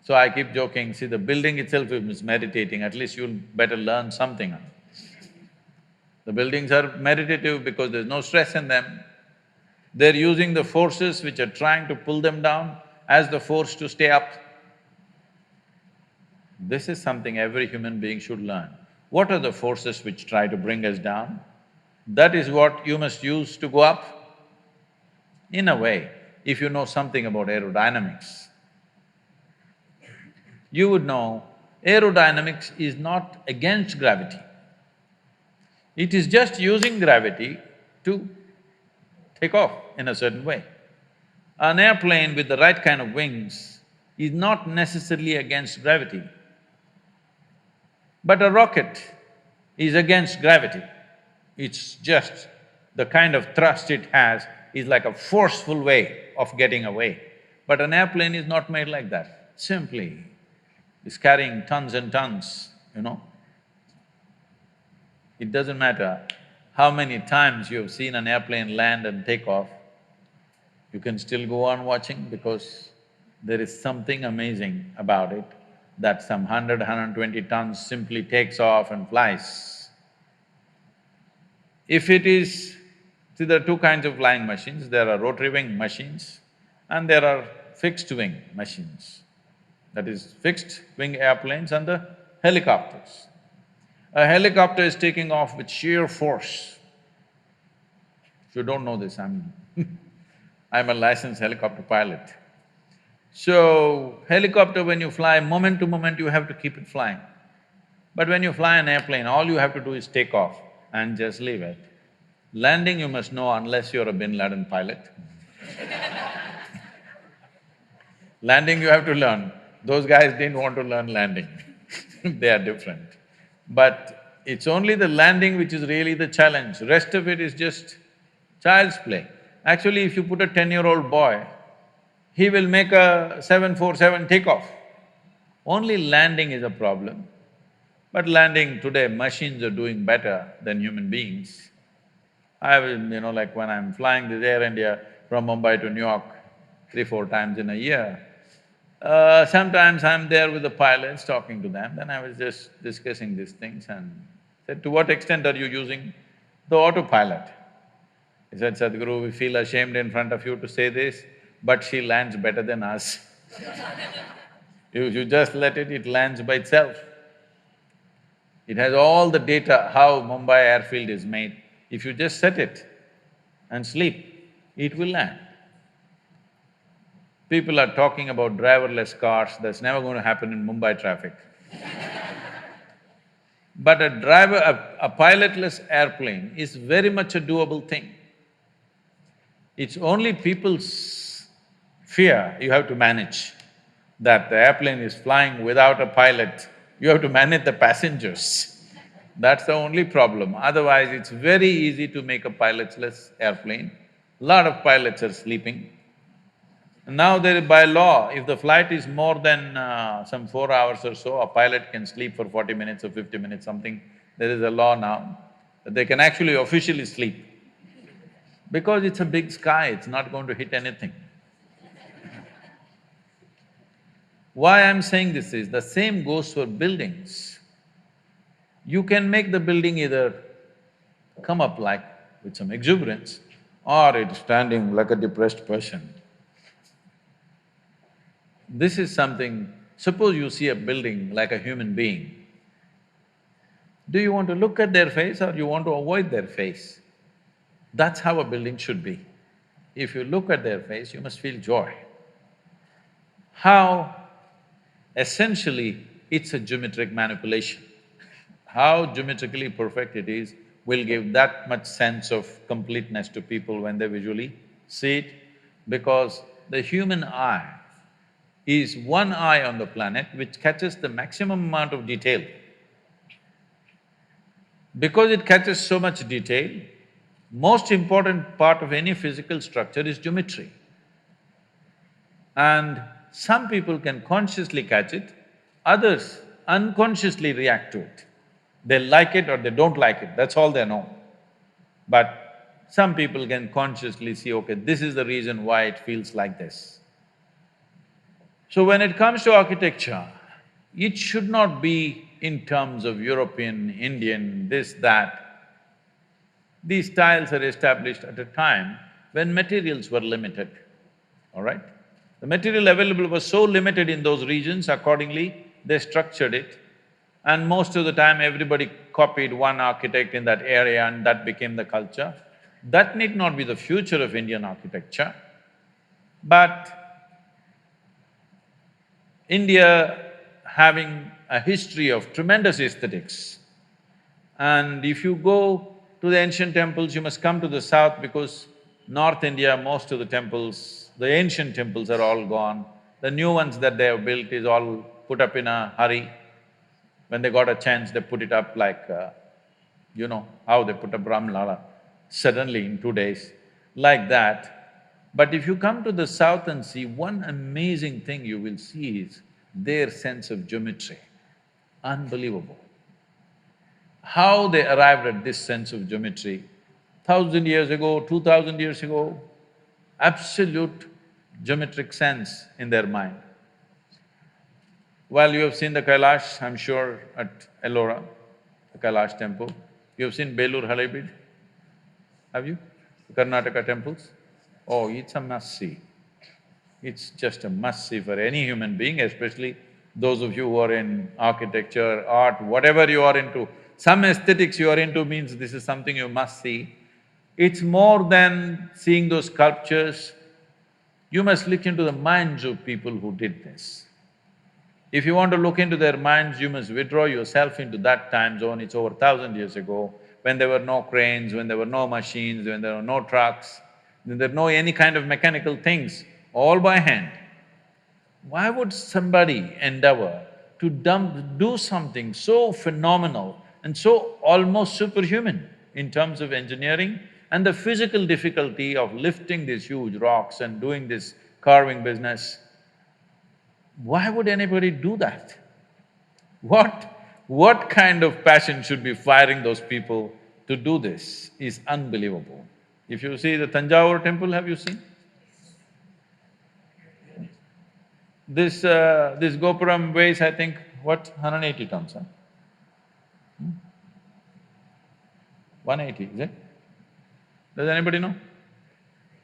So I keep joking, see, the building itself is meditating, at least you'll better learn something. The buildings are meditative because there's no stress in them. They're using the forces which are trying to pull them down as the force to stay up. This is something every human being should learn. What are the forces which try to bring us down? That is what you must use to go up. In a way, if you know something about aerodynamics, you would know aerodynamics is not against gravity. It is just using gravity to take off in a certain way. An airplane with the right kind of wings is not necessarily against gravity. But a rocket is against gravity. It's just the kind of thrust it has is like a forceful way of getting away. But an airplane is not made like that, simply it's carrying tons and tons, you know. It doesn't matter how many times you have seen an airplane land and take off, you can still go on watching because there is something amazing about it that some 120 tons simply takes off and flies. If it is… see, there are two kinds of flying machines, there are rotary wing machines and there are fixed wing machines. That is, fixed wing airplanes and the helicopters. A helicopter is taking off with sheer force. If you don't know this, I'm I'm a licensed helicopter pilot. So, helicopter when you fly, moment to moment you have to keep it flying. But when you fly an airplane, all you have to do is take off and just leave it. Landing you must know unless you're a Bin Laden pilot. Landing you have to learn. Those guys didn't want to learn landing they are different. But it's only the landing which is really the challenge, rest of it is just child's play. Actually, if you put a 10-year-old boy, he will make a 747 takeoff. Only landing is a problem. But landing today, machines are doing better than human beings. I will, like when I'm flying this Air India from Mumbai to New York 3-4 times in a year, sometimes I'm there with the pilots talking to them, then I was just discussing these things and said, to what extent are you using the autopilot? He said, Sadhguru, we feel ashamed in front of you to say this, but she lands better than us. You just let it, it lands by itself. It has all the data how Mumbai airfield is made. If you just set it and sleep, it will land. People are talking about driverless cars, that's never going to happen in Mumbai traffic. But a pilotless airplane is very much a doable thing. It's only people's fear you have to manage, that the airplane is flying without a pilot, you have to manage the passengers. That's the only problem. Otherwise, it's very easy to make a pilotless airplane. Lot of pilots are sleeping. Now there by law, if the flight is more than some 4 hours or so, a pilot can sleep for 40 minutes or 50 minutes, something. There is a law now that they can actually officially sleep. Because it's a big sky, it's not going to hit anything. Why I'm saying this is, the same goes for buildings. You can make the building either come up like with some exuberance, or it's standing like a depressed person. This is something… suppose you see a building like a human being, do you want to look at their face or you want to avoid their face? That's how a building should be. If you look at their face, you must feel joy. How… essentially, it's a geometric manipulation. How geometrically perfect it is will give that much sense of completeness to people when they visually see it, because the human eye is one eye on the planet which catches the maximum amount of detail. Because it catches so much detail, most important part of any physical structure is geometry. And some people can consciously catch it, others unconsciously react to it. They like it or they don't like it, that's all they know. But some people can consciously see, okay, this is the reason why it feels like this. So when it comes to architecture, it should not be in terms of European, Indian, this, that. These styles are established at a time when materials were limited, all right? The material available was so limited in those regions, accordingly they structured it, and most of the time everybody copied one architect in that area and that became the culture. That need not be the future of Indian architecture, but India having a history of tremendous aesthetics, and if you go to the ancient temples, you must come to the south because North India, most of the temples, the ancient temples are all gone. The new ones that they have built is all put up in a hurry. When they got a chance, they put it up like, you know, how they put up Ramlala suddenly in 2 days, like that. But if you come to the south and see, one amazing thing you will see is their sense of geometry, unbelievable. How they arrived at this sense of geometry, 1,000 years ago, 2,000 years ago, absolute geometric sense in their mind. Well, you have seen the Kailash, I'm sure, at Ellora, the Kailash temple. You have seen Belur Halebeedu, have you? The Karnataka temples? Oh, it's a must-see. It's just a must-see for any human being, especially those of you who are in architecture, art, whatever you are into. Some aesthetics you are into means this is something you must see. It's more than seeing those sculptures. You must look into the minds of people who did this. If you want to look into their minds, you must withdraw yourself into that time zone. It's over 1,000 years ago, when there were no cranes, when there were no machines, when there were no trucks, when there were no any kind of mechanical things, all by hand. Why would somebody endeavor to do something so phenomenal and so almost superhuman in terms of engineering and the physical difficulty of lifting these huge rocks and doing this carving business? Why would anybody do that? What kind of passion should be firing those people to do this is unbelievable. If you see the Tanjavur temple, have you seen? This gopuram weighs, I think, what, 180 tons, huh? 180, is it? Does anybody know?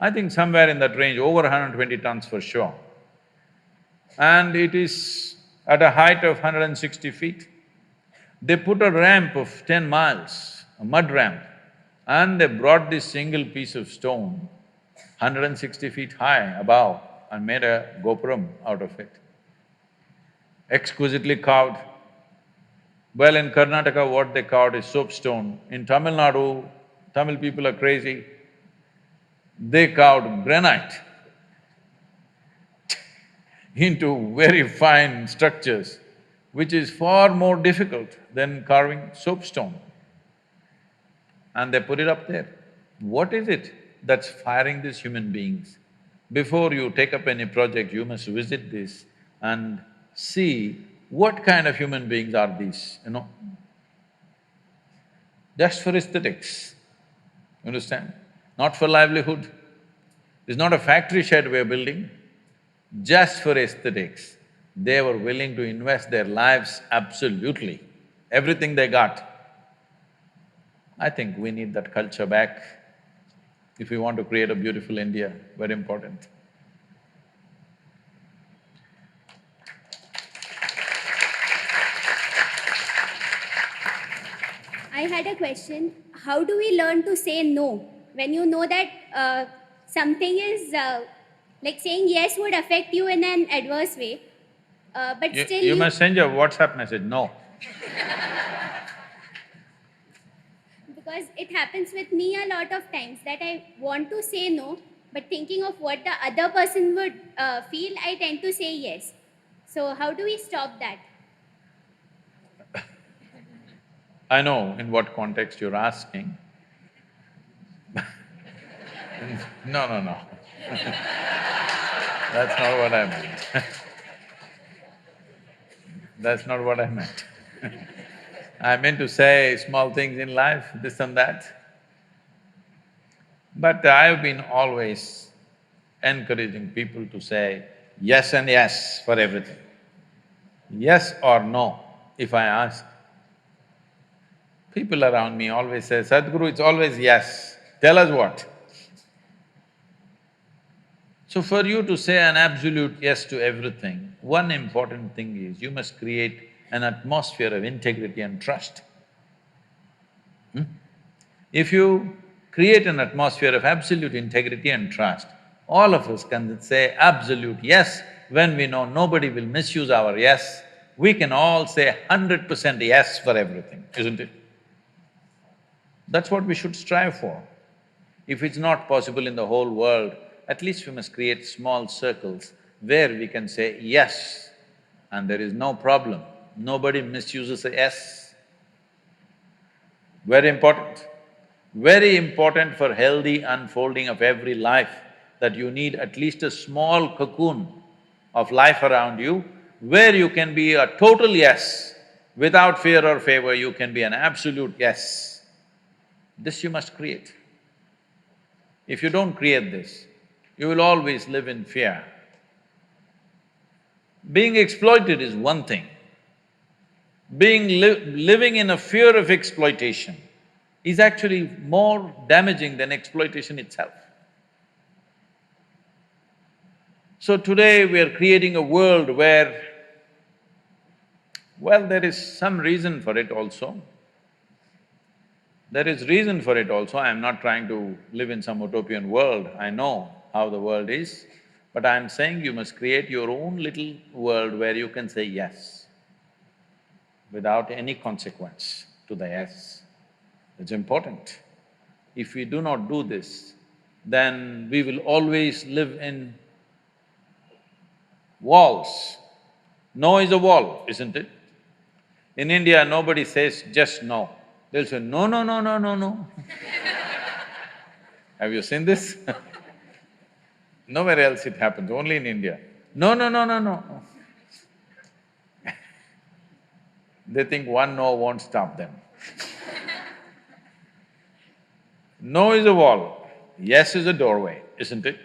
I think somewhere in that range, over 120 tons for sure. And it is at a height of 160 feet. They put a ramp of 10 miles, a mud ramp, and they brought this single piece of stone, 160 feet high above, and made a gopuram out of it. Exquisitely carved. Well, in Karnataka, what they carved is soapstone. In Tamil Nadu, Tamil people are crazy. They carved granite into very fine structures, which is far more difficult than carving soapstone. And they put it up there. What is it that's firing these human beings? Before you take up any project, you must visit this and see what kind of human beings are these, just for aesthetics, you understand? Not for livelihood. It's not a factory shed we're building, just for aesthetics. They were willing to invest their lives absolutely, everything they got. I think we need that culture back if we want to create a beautiful India, very important. I had a question. How do we learn to say no when you know that something is like saying yes would affect you in an adverse way, but still You must send your WhatsApp message, no. because it happens with me a lot of times that I want to say no, but thinking of what the other person would feel, I tend to say yes. So how do we stop that? I know in what context you're asking. No. That's not what I meant. That's not what I meant. I meant to say small things in life, this and that. But I've been always encouraging people to say yes and yes for everything. Yes or no, if I ask. People around me always say, Sadhguru, it's always yes, tell us what. So for you to say an absolute yes to everything, one important thing is you must create an atmosphere of integrity and trust. If you create an atmosphere of absolute integrity and trust, all of us can say absolute yes when we know nobody will misuse our yes. We can all say 100% yes for everything, isn't it? That's what we should strive for. If it's not possible in the whole world, at least we must create small circles where we can say yes and there is no problem. Nobody misuses a yes. Very important. Very important for healthy unfolding of every life, that you need at least a small cocoon of life around you where you can be a total yes. Without fear or favor, you can be an absolute yes. This you must create. If you don't create this, you will always live in fear. Being exploited is one thing. Living in a fear of exploitation is actually more damaging than exploitation itself. So today we are creating a world where, well, there is some reason for it also. There is reason for it also. I'm not trying to live in some utopian world, I know how the world is, but I'm saying you must create your own little world where you can say yes without any consequence to the yes. It's important. If we do not do this, then we will always live in walls. No is a wall, isn't it? In India, nobody says just no. They'll say, no, no, no, no, no, no. Have you seen this? Nowhere else it happens, only in India. No, no, no, no, no. They think one no won't stop them. No is a wall, yes is a doorway, isn't it?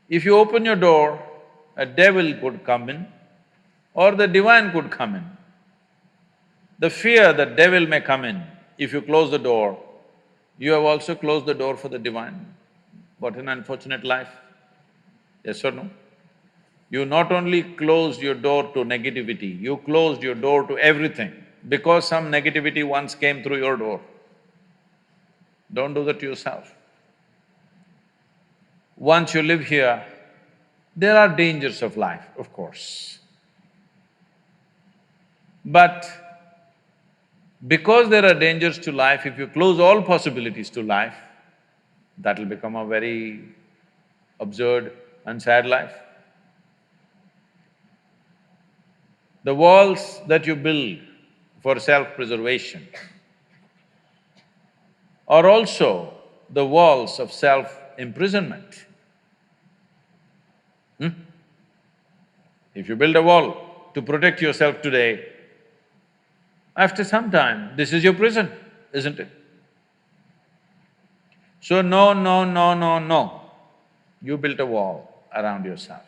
If you open your door, a devil could come in or the divine could come in. The fear that devil may come in, if you close the door, you have also closed the door for the divine. What an unfortunate life, yes or no? You not only closed your door to negativity, you closed your door to everything because some negativity once came through your door. Don't do that to yourself. Once you live here, there are dangers of life, of course. But because there are dangers to life, if you close all possibilities to life, that will become a very absurd and sad life. The walls that you build for self-preservation are also the walls of imprisonment. Hmm? If you build a wall to protect yourself today, after some time, this is your prison, isn't it? So no, no, no, no, no. You built a wall around yourself.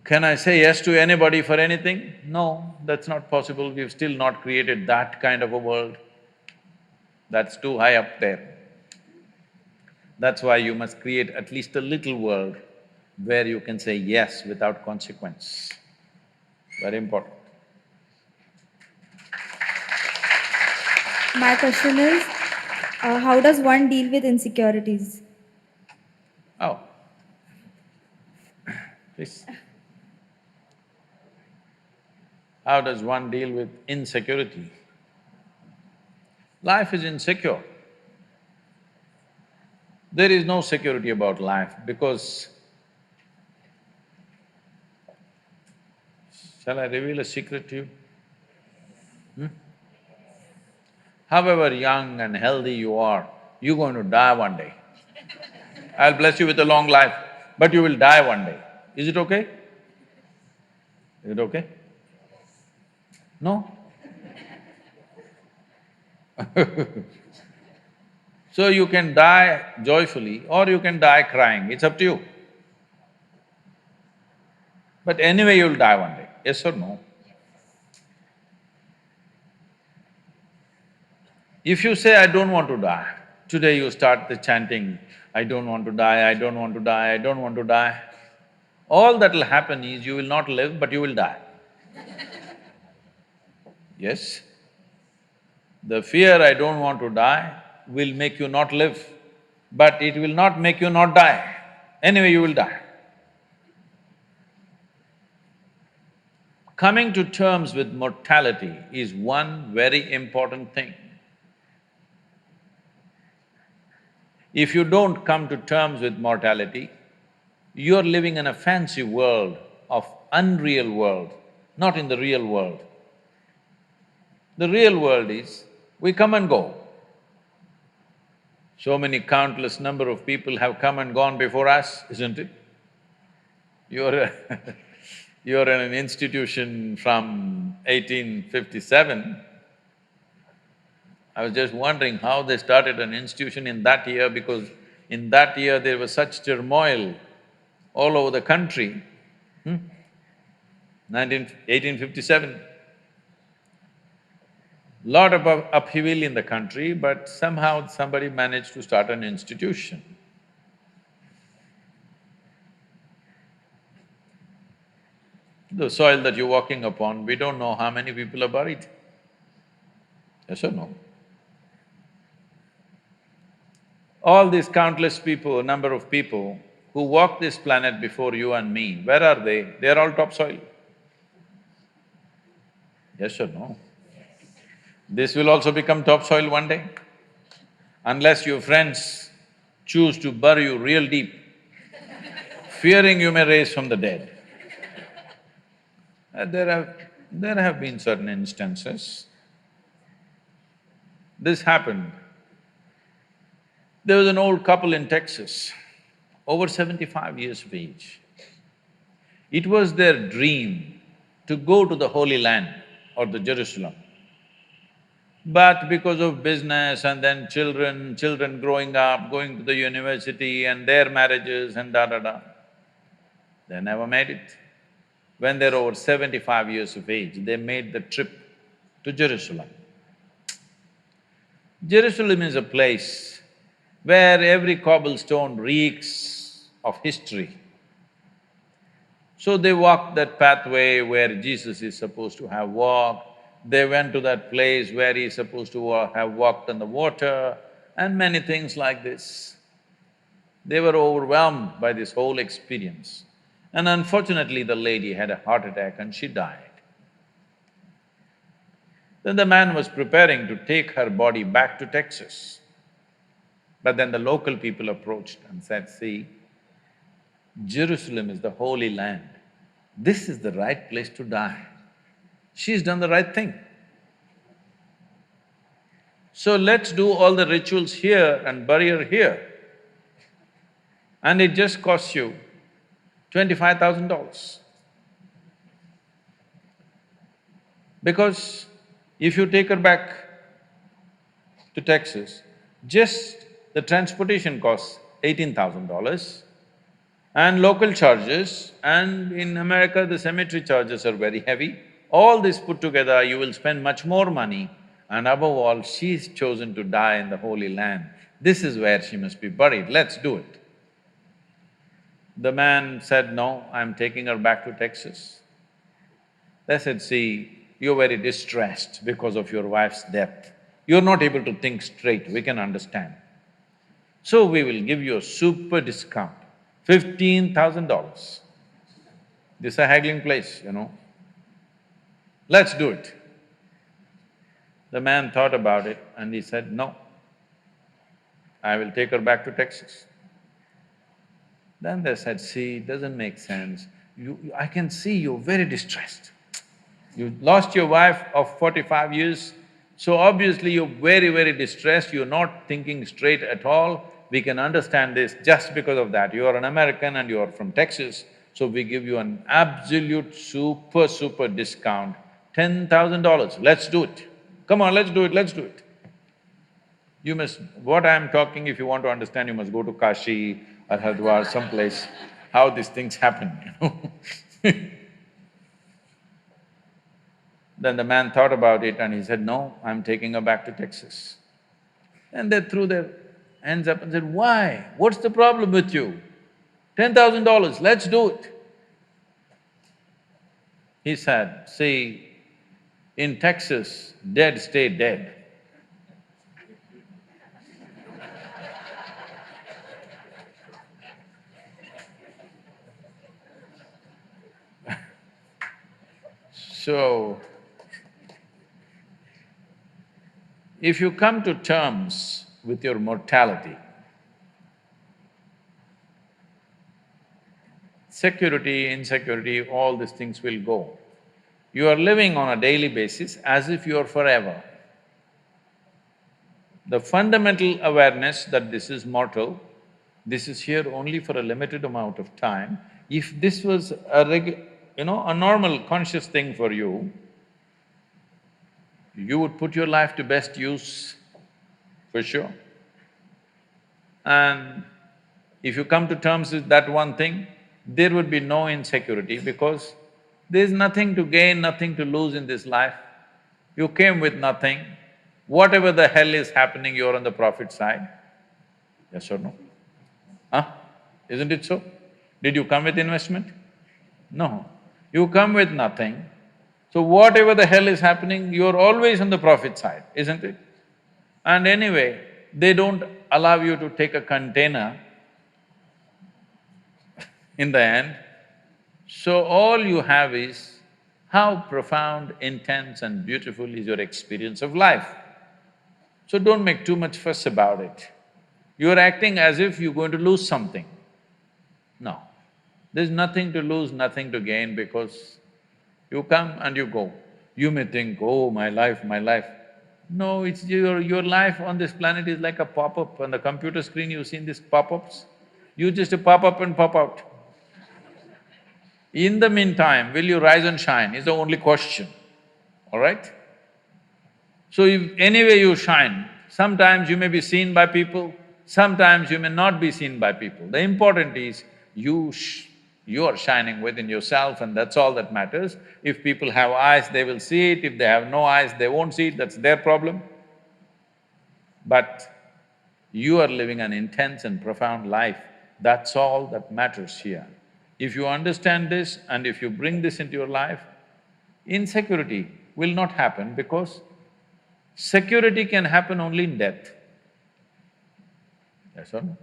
Can I say yes to anybody for anything? No, that's not possible. We've still not created that kind of a world. That's too high up there. That's why you must create at least a little world where you can say yes without consequence. Very important. My question is, how does one deal with insecurities? Oh, please. How does one deal with insecurity? Life is insecure. There is no security about life because… Shall I reveal a secret to you? However young and healthy you are, you're going to die one day. I'll bless you with a long life, but you will die one day. Is it okay? Is it okay? No? So you can die joyfully or you can die crying, it's up to you. But anyway you'll die one day, yes or no? If you say, I don't want to die, today you start the chanting, I don't want to die, I don't want to die, I don't want to die. All that'll happen is you will not live, but you will die. Yes? The fear, I don't want to die, will make you not live, but it will not make you not die. Anyway, you will die. Coming to terms with mortality is one very important thing. If you don't come to terms with mortality, you're living in a fancy world of unreal world, not in the real world. The real world is, we come and go. So many countless number of people have come and gone before us, isn't it? You're you're in an institution from 1857. I was just wondering how they started an institution in that year because in that year there was such turmoil all over the country. 1857. Lot of upheaval in the country, but somehow somebody managed to start an institution. The soil that you're walking upon, we don't know how many people are buried. Yes or no? All these countless people, number of people who walked this planet before you and me, where are they? They're all topsoil. Yes or no? This will also become topsoil one day. Unless your friends choose to bury you real deep, fearing you may rise from the dead. There have been certain instances. This happened. There was an old couple in Texas, over 75 years of age. It was their dream to go to the Holy Land or the Jerusalem. But because of business and then children growing up, going to the university and their marriages and da-da-da, they never made it. When they're over 75 years of age, they made the trip to Jerusalem. Jerusalem is a place where every cobblestone reeks of history. So they walked that pathway where Jesus is supposed to have walked, they went to that place where he's supposed to have walked on the water, and many things like this. They were overwhelmed by this whole experience. And unfortunately, the lady had a heart attack and she died. Then the man was preparing to take her body back to Texas. But then the local people approached and said, see, Jerusalem is the Holy Land. This is the right place to die. She's done the right thing. So let's do all the rituals here and bury her here. And it just costs you $25,000. Because if you take her back to Texas, just the transportation costs $18,000 and local charges, and in America the cemetery charges are very heavy. All this put together, you will spend much more money, and above all, she's chosen to die in the Holy Land. This is where she must be buried, let's do it. The man said, no, I'm taking her back to Texas. They said, see, you're very distressed because of your wife's death. You're not able to think straight, we can understand. So we will give you a super discount, $15,000. This is a haggling place, you know. Let's do it. The man thought about it and he said, no, I will take her back to Texas. Then they said, see, it doesn't make sense. I can see you're very distressed. You lost your wife of 45 years, so obviously you're very, very distressed, you're not thinking straight at all. We can understand this just because of that. You are an American and you are from Texas, so we give you an absolute super discount, $10,000. Let's do it. Come on, let's do it, let's do it. You must… what I'm talking, if you want to understand, you must go to Kashi or Hardwar, someplace, how these things happen, you know. Then the man thought about it and he said, no, I'm taking her back to Texas. And they threw their hands up and said, why? What's the problem with you? $10,000, let's do it. He said, see, in Texas, dead stay dead. So, if you come to terms with your mortality, security, insecurity, all these things will go. You are living on a daily basis as if you are forever. The fundamental awareness that this is mortal, this is here only for a limited amount of time. If this was a a normal conscious thing for you, you would put your life to best use, for sure. And if you come to terms with that one thing, there would be no insecurity because there's nothing to gain, nothing to lose in this life. You came with nothing. Whatever the hell is happening, you're on the profit side. Yes or no? Huh? Isn't it so? Did you come with investment? No. You come with nothing. So whatever the hell is happening, you're always on the profit side, isn't it? And anyway, they don't allow you to take a container in the end. So all you have is how profound, intense and beautiful is your experience of life. So don't make too much fuss about it. You're acting as if you're going to lose something. No, there's nothing to lose, nothing to gain because you come and you go. You may think, oh, my life, my life. No, it's your life on this planet is like a pop-up. On the computer screen, you've seen these pop-ups? You just pop up and pop out. In the meantime, will you rise and shine is the only question, all right? So if anyway you shine, sometimes you may be seen by people, sometimes you may not be seen by people. The important is you are shining within yourself and that's all that matters. If people have eyes, they will see it, if they have no eyes, they won't see it, that's their problem. But you are living an intense and profound life, that's all that matters here. If you understand this and if you bring this into your life, insecurity will not happen because security can happen only in death. Yes or no?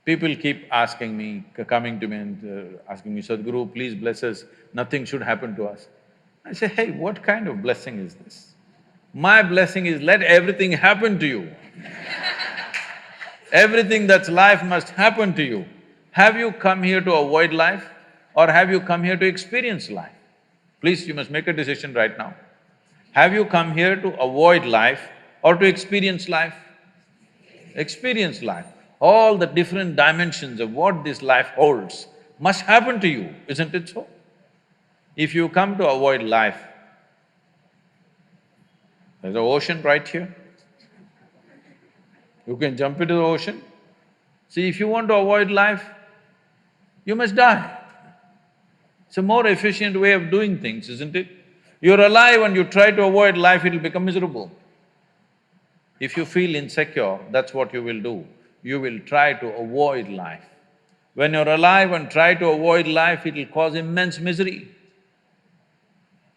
People keep asking me, coming to me and asking me, Sadhguru, please bless us, nothing should happen to us. I say, hey, what kind of blessing is this? My blessing is let everything happen to you. Everything that's life must happen to you. Have you come here to avoid life or have you come here to experience life? Please, you must make a decision right now. Have you come here to avoid life or to experience life? Experience life. All the different dimensions of what this life holds must happen to you, isn't it so? If you come to avoid life, there's an ocean right here. You can jump into the ocean. See, if you want to avoid life, you must die. It's a more efficient way of doing things, isn't it? You're alive and you try to avoid life, it'll become miserable. If you feel insecure, that's what you will do. You will try to avoid life. When you're alive and try to avoid life, it'll cause immense misery.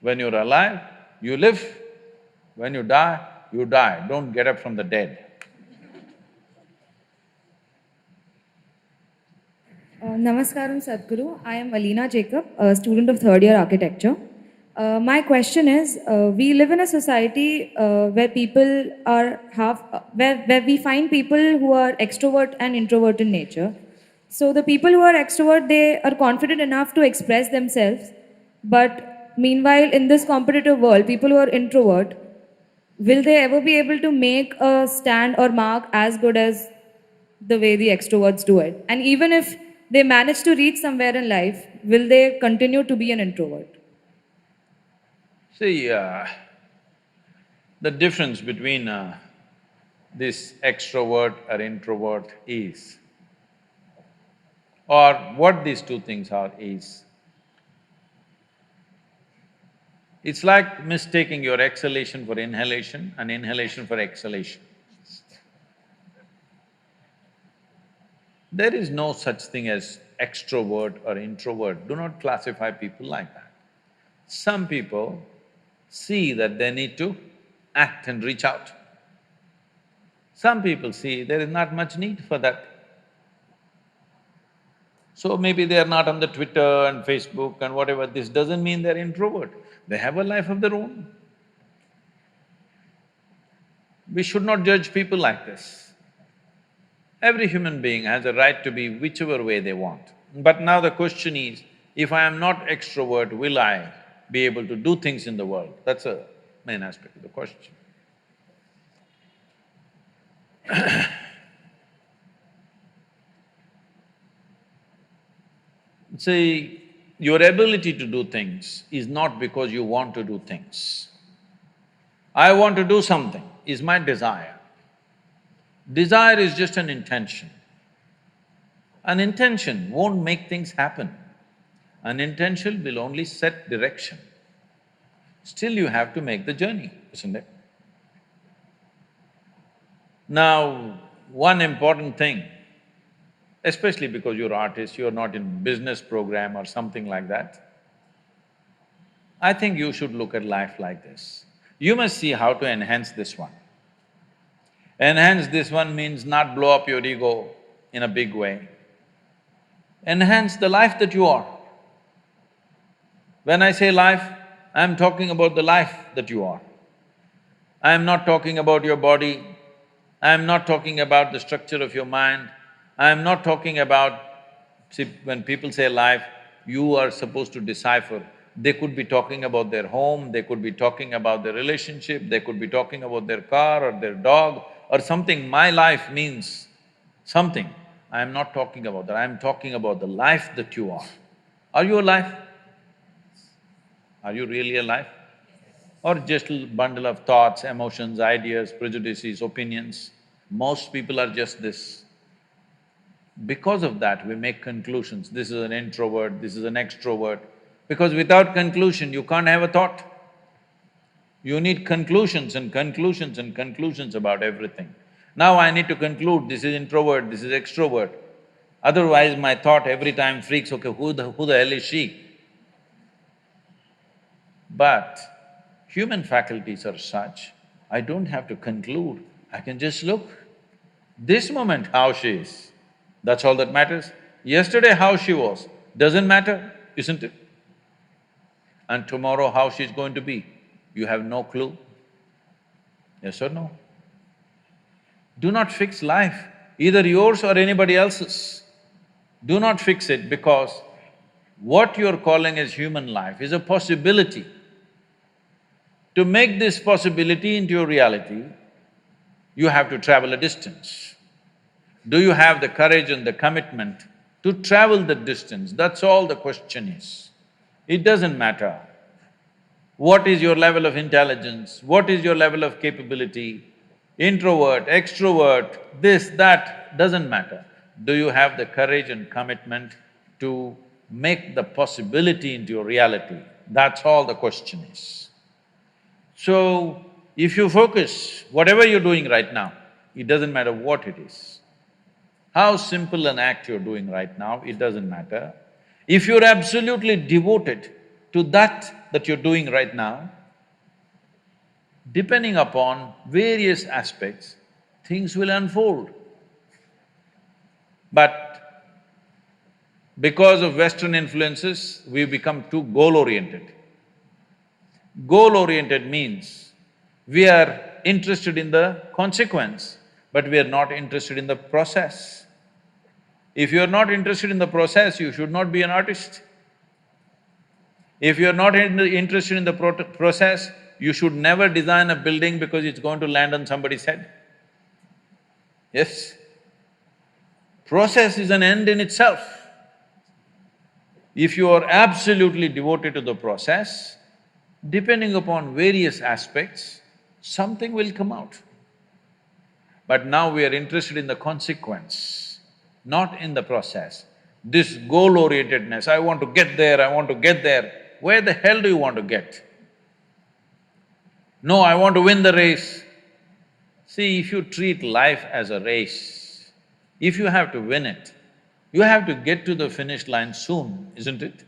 When you're alive, you live. When you die, you die. Don't get up from the dead. Namaskaram Sadhguru. I am Alina Jacob, a student of third year architecture. My question is, we live in a society where people are where we find people who are extrovert and introvert in nature. So the people who are extrovert, they are confident enough to express themselves, but meanwhile in this competitive world, people who are introvert, will they ever be able to make a stand or mark as good as the way the extroverts do it? And even if they manage to reach somewhere in life, will they continue to be an introvert? See, the difference between this extrovert or introvert is, or what these two things are is, it's like mistaking your exhalation for inhalation and inhalation for exhalation. There is no such thing as extrovert or introvert. Do not classify people like that. Some people see that they need to act and reach out. Some people see there is not much need for that. So maybe they are not on the Twitter and Facebook and whatever, this doesn't mean they're introvert. They have a life of their own. We should not judge people like this. Every human being has a right to be whichever way they want. But now the question is, if I am not extrovert, will I be able to do things in the world? That's a main aspect of the question. See, your ability to do things is not because you want to do things. I want to do something is my desire. Desire is just an intention. An intention won't make things happen. An intention will only set direction. Still you have to make the journey, isn't it? Now, one important thing, especially because you're artist, you're not in business program or something like that, I think you should look at life like this. You must see how to enhance this one. Enhance this one means not blow up your ego in a big way. Enhance the life that you are. When I say life, I'm talking about the life that you are. I'm not talking about your body, I'm not talking about the structure of your mind, I'm not talking about… See, when people say life, you are supposed to decipher. They could be talking about their home, they could be talking about their relationship, they could be talking about their car or their dog or something. My life means something. I'm not talking about that, I'm talking about the life that you are. Are you alive? Are you really alive? Or just a bundle of thoughts, emotions, ideas, prejudices, opinions? Most people are just this. Because of that, we make conclusions, this is an introvert, this is an extrovert. Because without conclusion, you can't have a thought. You need conclusions and conclusions and conclusions about everything. Now I need to conclude, this is introvert, this is extrovert. Otherwise my thought every time freaks, okay, who the hell is she? But human faculties are such, I don't have to conclude, I can just look. This moment how she is, that's all that matters. Yesterday how she was, doesn't matter, isn't it? And tomorrow how she's going to be, you have no clue. Yes or no? Do not fix life, either yours or anybody else's. Do not fix it, because what you're calling as human life is a possibility. To make this possibility into your reality, You have to travel a distance. Do you have the courage and the commitment to travel the distance? That's all the question is. It doesn't matter what is your level of intelligence, what is your level of capability, introvert, extrovert, this, that, doesn't matter. Do you have the courage and commitment to make the possibility into your reality? That's all the question is. So, if you focus, whatever you're doing right now, it doesn't matter what it is. How simple an act you're doing right now, it doesn't matter. If you're absolutely devoted to that you're doing right now, depending upon various aspects, things will unfold. But because of Western influences, we've become too goal-oriented. Goal-oriented means we are interested in the consequence, but we are not interested in the process. If you're not interested in the process, you should not be an artist. If you're not interested in the process, you should never design a building because it's going to land on somebody's head. Yes? Process is an end in itself. If you are absolutely devoted to the process, depending upon various aspects, something will come out. But now we are interested in the consequence, not in the process. This goal-orientedness, I want to get there, I want to get there, where the hell do you want to get? No, I want to win the race. See, if you treat life as a race, if you have to win it, you have to get to the finish line soon, isn't it?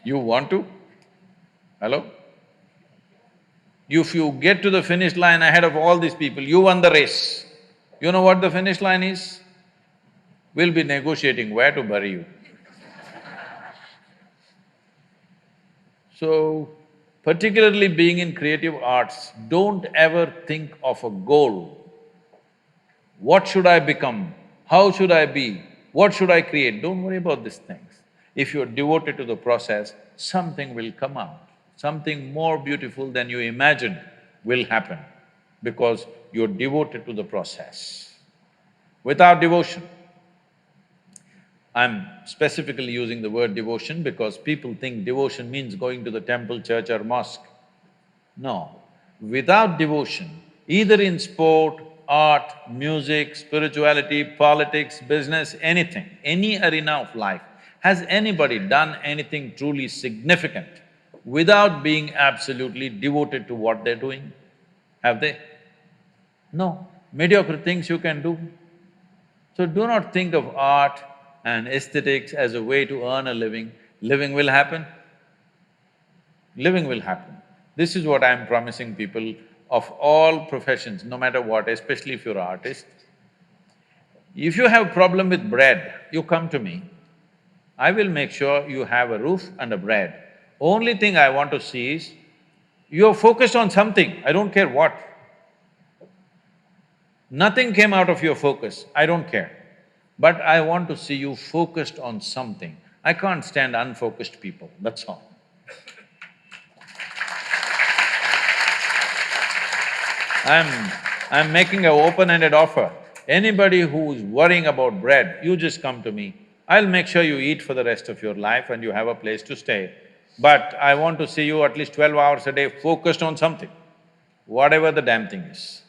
You want to? Hello? If you get to the finish line ahead of all these people, you won the race. You know what the finish line is? We'll be negotiating where to bury you. So, particularly being in creative arts, don't ever think of a goal. What should I become? How should I be? What should I create? Don't worry about these things. If you're devoted to the process, something will come out. Something more beautiful than you imagined will happen because you're devoted to the process. Without devotion, I'm specifically using the word devotion because people think devotion means going to the temple, church or mosque. No, without devotion, either in sport, art, music, spirituality, politics, business, anything, any arena of life, has anybody done anything truly significant without being absolutely devoted to what they're doing? Have they? No, mediocre things you can do. So do not think of art and aesthetics as a way to earn a living. Living will happen. Living will happen. This is what I'm promising people of all professions, no matter what, especially if you're an artist. If you have problem with bread, you come to me. I will make sure you have a roof and a bread. Only thing I want to see is, you're focused on something, I don't care what. Nothing came out of your focus, I don't care. But I want to see you focused on something. I can't stand unfocused people, that's all. I'm making an open-ended offer. Anybody who's worrying about bread, you just come to me. I'll make sure you eat for the rest of your life and you have a place to stay. But I want to see you at least 12 hours a day focused on something, whatever the damn thing is.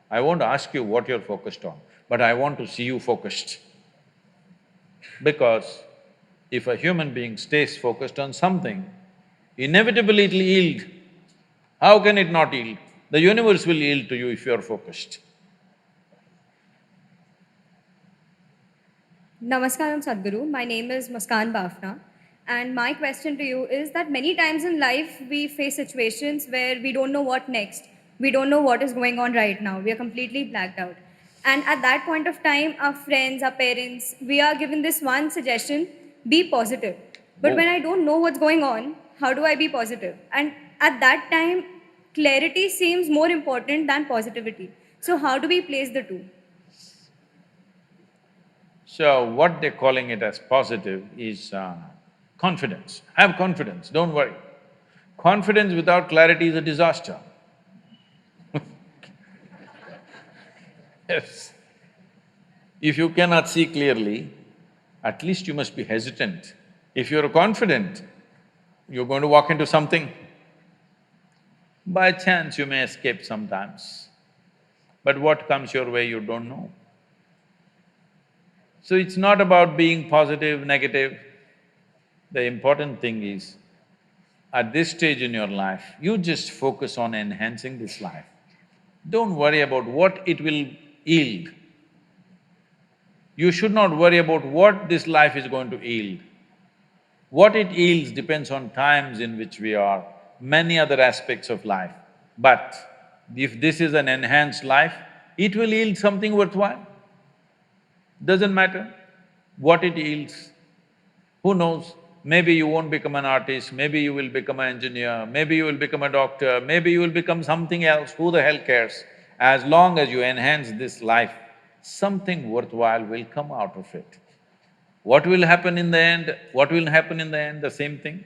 I won't ask you what you're focused on, but I want to see you focused. Because if a human being stays focused on something, inevitably it'll yield. How can it not yield? The universe will yield to you if you're focused. Namaskaram Sadhguru, my name is Muskan Bafna, and my question to you is that many times in life we face situations where we don't know what next. We don't know what is going on right now, we are completely blacked out. And at that point of time, our friends, our parents, we are given this one suggestion, be positive. But when I don't know what's going on, how do I be positive? And at that time, clarity seems more important than positivity. So how do we place the two? So what they're calling it as positive is confidence. Have confidence, don't worry. Confidence without clarity is a disaster. Yes. If you cannot see clearly, at least you must be hesitant. If you're confident, you're going to walk into something. By chance, you may escape sometimes, but what comes your way, you don't know. So it's not about being positive, negative. The important thing is, at this stage in your life, you just focus on enhancing this life. Don't worry about what it will yield. You should not worry about what this life is going to yield. What it yields depends on times in which we are, many other aspects of life. But if this is an enhanced life, it will yield something worthwhile. Doesn't matter what it yields. Who knows, maybe you won't become an artist, maybe you will become an engineer, maybe you will become a doctor, maybe you will become something else, who the hell cares? As long as you enhance this life, something worthwhile will come out of it. What will happen in the end? What will happen in the end? The same thing.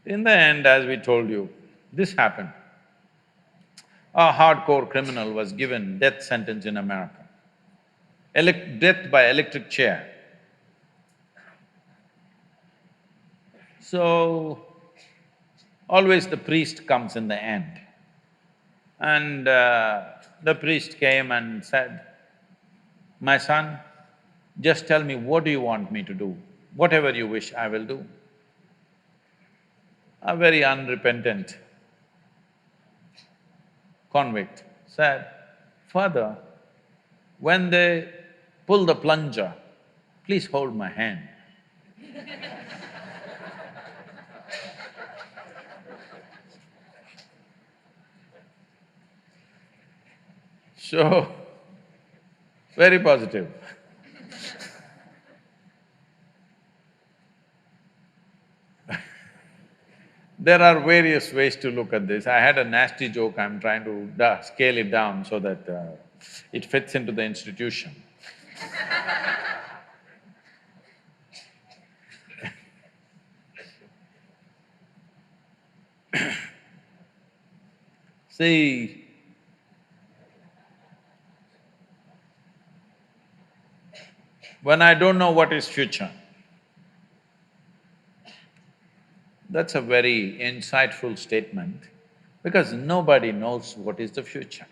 In the end, as we told you, this happened. A hardcore criminal was given death sentence in America. Death by electric chair. So, always the priest comes in the end. And the priest came and said, "My son, just tell me what do you want me to do? Whatever you wish, I will do." A very unrepentant convict said, "Father, when they pull the plunger, please hold my hand." So, very positive. There are various ways to look at this. I had a nasty joke, I'm trying to scale it down so that it fits into the institution. See, when I don't know what is future, that's a very insightful statement because nobody knows what is the future.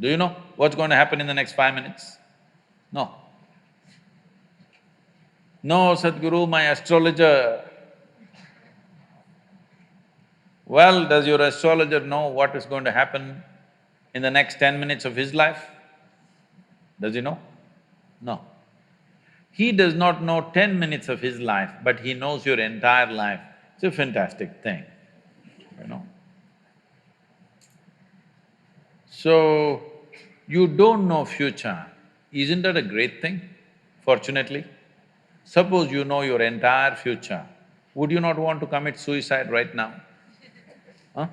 Do you know what's going to happen in the next 5 minutes? No. No, Sadhguru, my astrologer. Well, does your astrologer know what is going to happen in the next 10 minutes of his life? Does he know? No. He does not know 10 minutes of his life, but he knows your entire life. It's a fantastic thing, you know. So, you don't know future, isn't that a great thing, fortunately? Suppose you know your entire future, would you not want to commit suicide right now? Huh?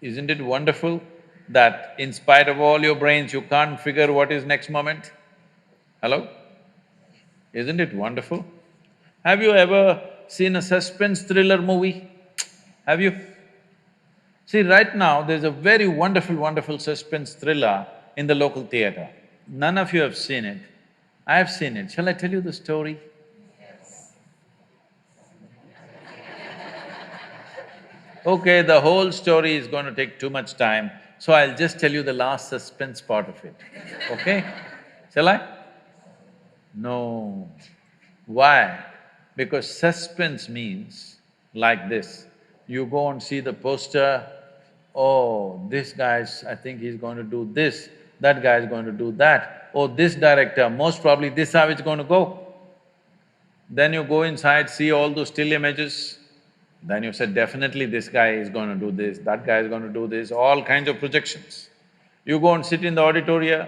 Isn't it wonderful that in spite of all your brains, you can't figure what is next moment? Hello? Isn't it wonderful? Have you ever seen a suspense thriller movie? Have you? See, right now, there's a very wonderful suspense thriller in the local theatre. None of you have seen it. I have seen it. Shall I tell you the story? Okay, the whole story is going to take too much time, so I'll just tell you the last suspense part of it, okay? Shall I? No. Why? Because suspense means like this. You go and see the poster, oh, this guy's… I think he's going to do this, that guy's going to do that, oh, this director, most probably this how it's going to go. Then you go inside, see all those still images, then you said, definitely this guy is going to do this, that guy is going to do this, all kinds of projections. You go and sit in the auditorium,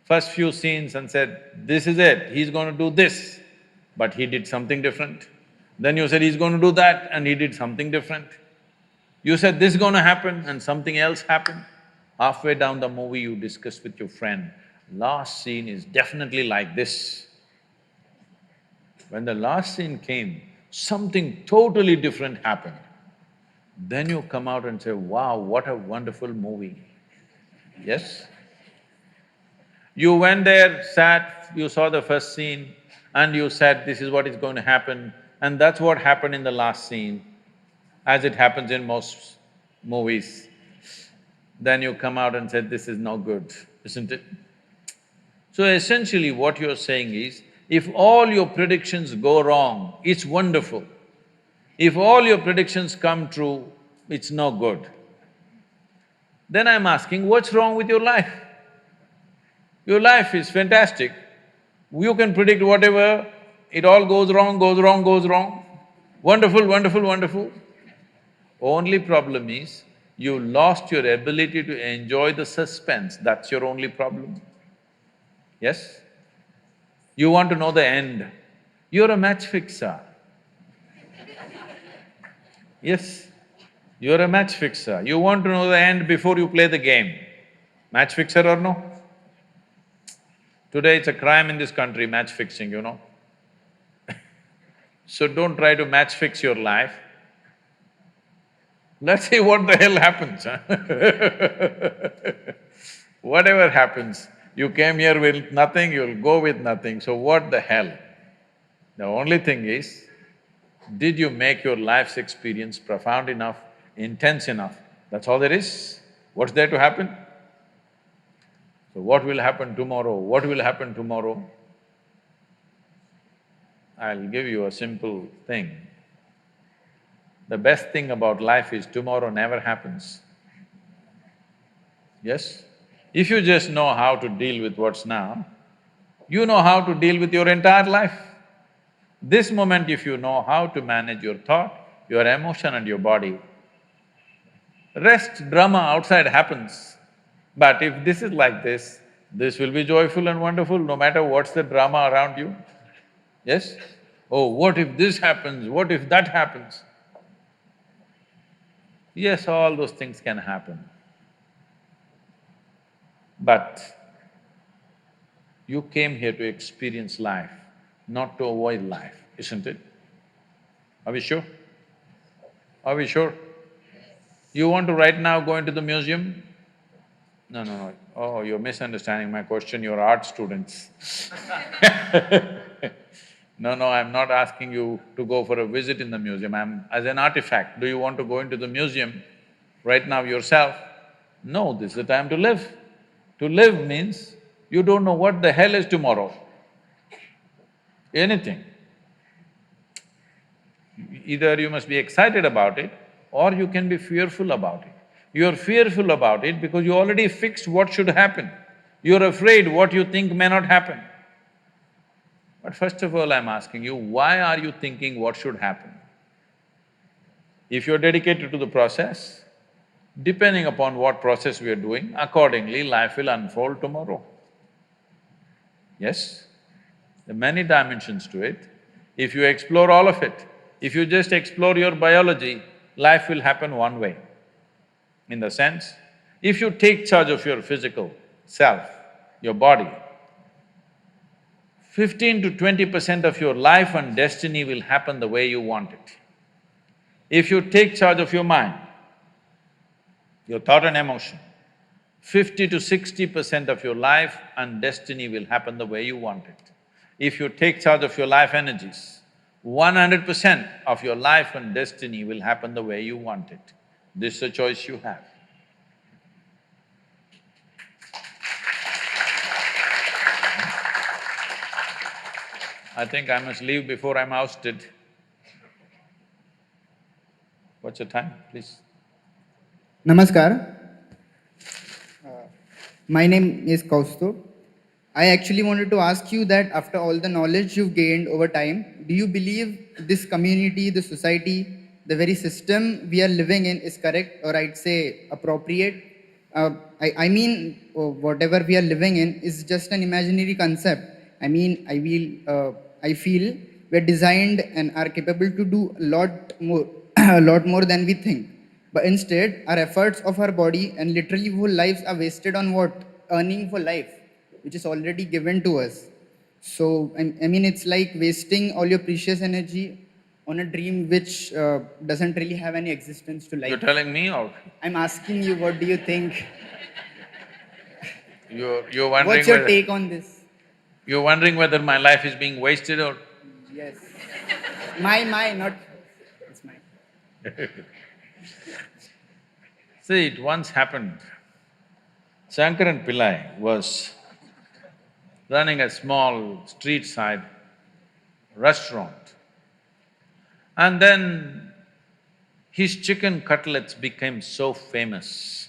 first few scenes and said, this is it, he's going to do this, but he did something different. Then you said, he's going to do that and he did something different. You said, this is going to happen and something else happened. Halfway down the movie, you discuss with your friend, last scene is definitely like this. When the last scene came, something totally different happened. Then you come out and say, wow, what a wonderful movie. Yes? You went there, sat, you saw the first scene and you said, this is what is going to happen, and that's what happened in the last scene, as it happens in most movies. Then you come out and said, this is no good, isn't it? So essentially what you're saying is, if all your predictions go wrong, it's wonderful. If all your predictions come true, it's no good. Then I'm asking, what's wrong with your life? Your life is fantastic. You can predict whatever, it all goes wrong, goes wrong, goes wrong. Wonderful, wonderful, wonderful. Only problem is, you lost your ability to enjoy the suspense, that's your only problem. Yes? You want to know the end. You're a match fixer. Yes, you're a match fixer. You want to know the end before you play the game. Match fixer or no? Today it's a crime in this country, match fixing, you know. So don't try to match fix your life. Let's see what the hell happens, huh? Whatever happens, you came here with nothing, you'll go with nothing, so what the hell? The only thing is, did you make your life's experience profound enough, intense enough? That's all there is. What's there to happen? So what will happen tomorrow? What will happen tomorrow? I'll give you a simple thing. The best thing about life is tomorrow never happens. Yes? If you just know how to deal with what's now, you know how to deal with your entire life. This moment, if you know how to manage your thought, your emotion and your body, rest drama outside happens. But if this is like this will be joyful and wonderful no matter what's the drama around you. Yes? Oh, what if this happens, what if that happens? Yes, all those things can happen. But you came here to experience life, not to avoid life, isn't it? Are we sure? Are we sure? You want to right now go into the museum? No, no, no. Oh, you're misunderstanding my question, you're art students. No, no, I'm not asking you to go for a visit in the museum, I'm… as an artifact, do you want to go into the museum right now yourself? No, this is the time to live. To live means you don't know what the hell is tomorrow. Anything. Either you must be excited about it or you can be fearful about it. You're fearful about it because you already fixed what should happen. You're afraid what you think may not happen. But first of all, I'm asking you, why are you thinking what should happen? If you're dedicated to the process, depending upon what process we are doing, accordingly life will unfold tomorrow. Yes? There are many dimensions to it. If you explore all of it, if you just explore your biology, life will happen one way. In the sense, if you take charge of your physical self, your body, 15 to 20% of your life and destiny will happen the way you want it. If you take charge of your mind, your thought and emotion, 50 to 60% of your life and destiny will happen the way you want it. If you take charge of your life energies, 100% of your life and destiny will happen the way you want it. This is a choice you have. I think I must leave before I'm ousted. What's the time, please? Namaskar. My name is Kaustubh. I actually wanted to ask you that after all the knowledge you've gained over time, do you believe this community, the society, the very system we are living in is correct, or I'd say appropriate? I mean, whatever we are living in is just an imaginary concept. I feel we're designed and are capable to do a lot more, a lot more than we think. But instead, our efforts of our body and literally whole lives are wasted on what? Earning for life, which is already given to us. So, I mean, it's like wasting all your precious energy on a dream which doesn't really have any existence to You're life. telling me or I'm asking you, what do you think? you're wondering What's your whether… take on this? You're wondering whether my life is being wasted or… Yes. My, not… It's mine. See, it once happened. Shankaran Pillai was running a small street side restaurant, and then his chicken cutlets became so famous.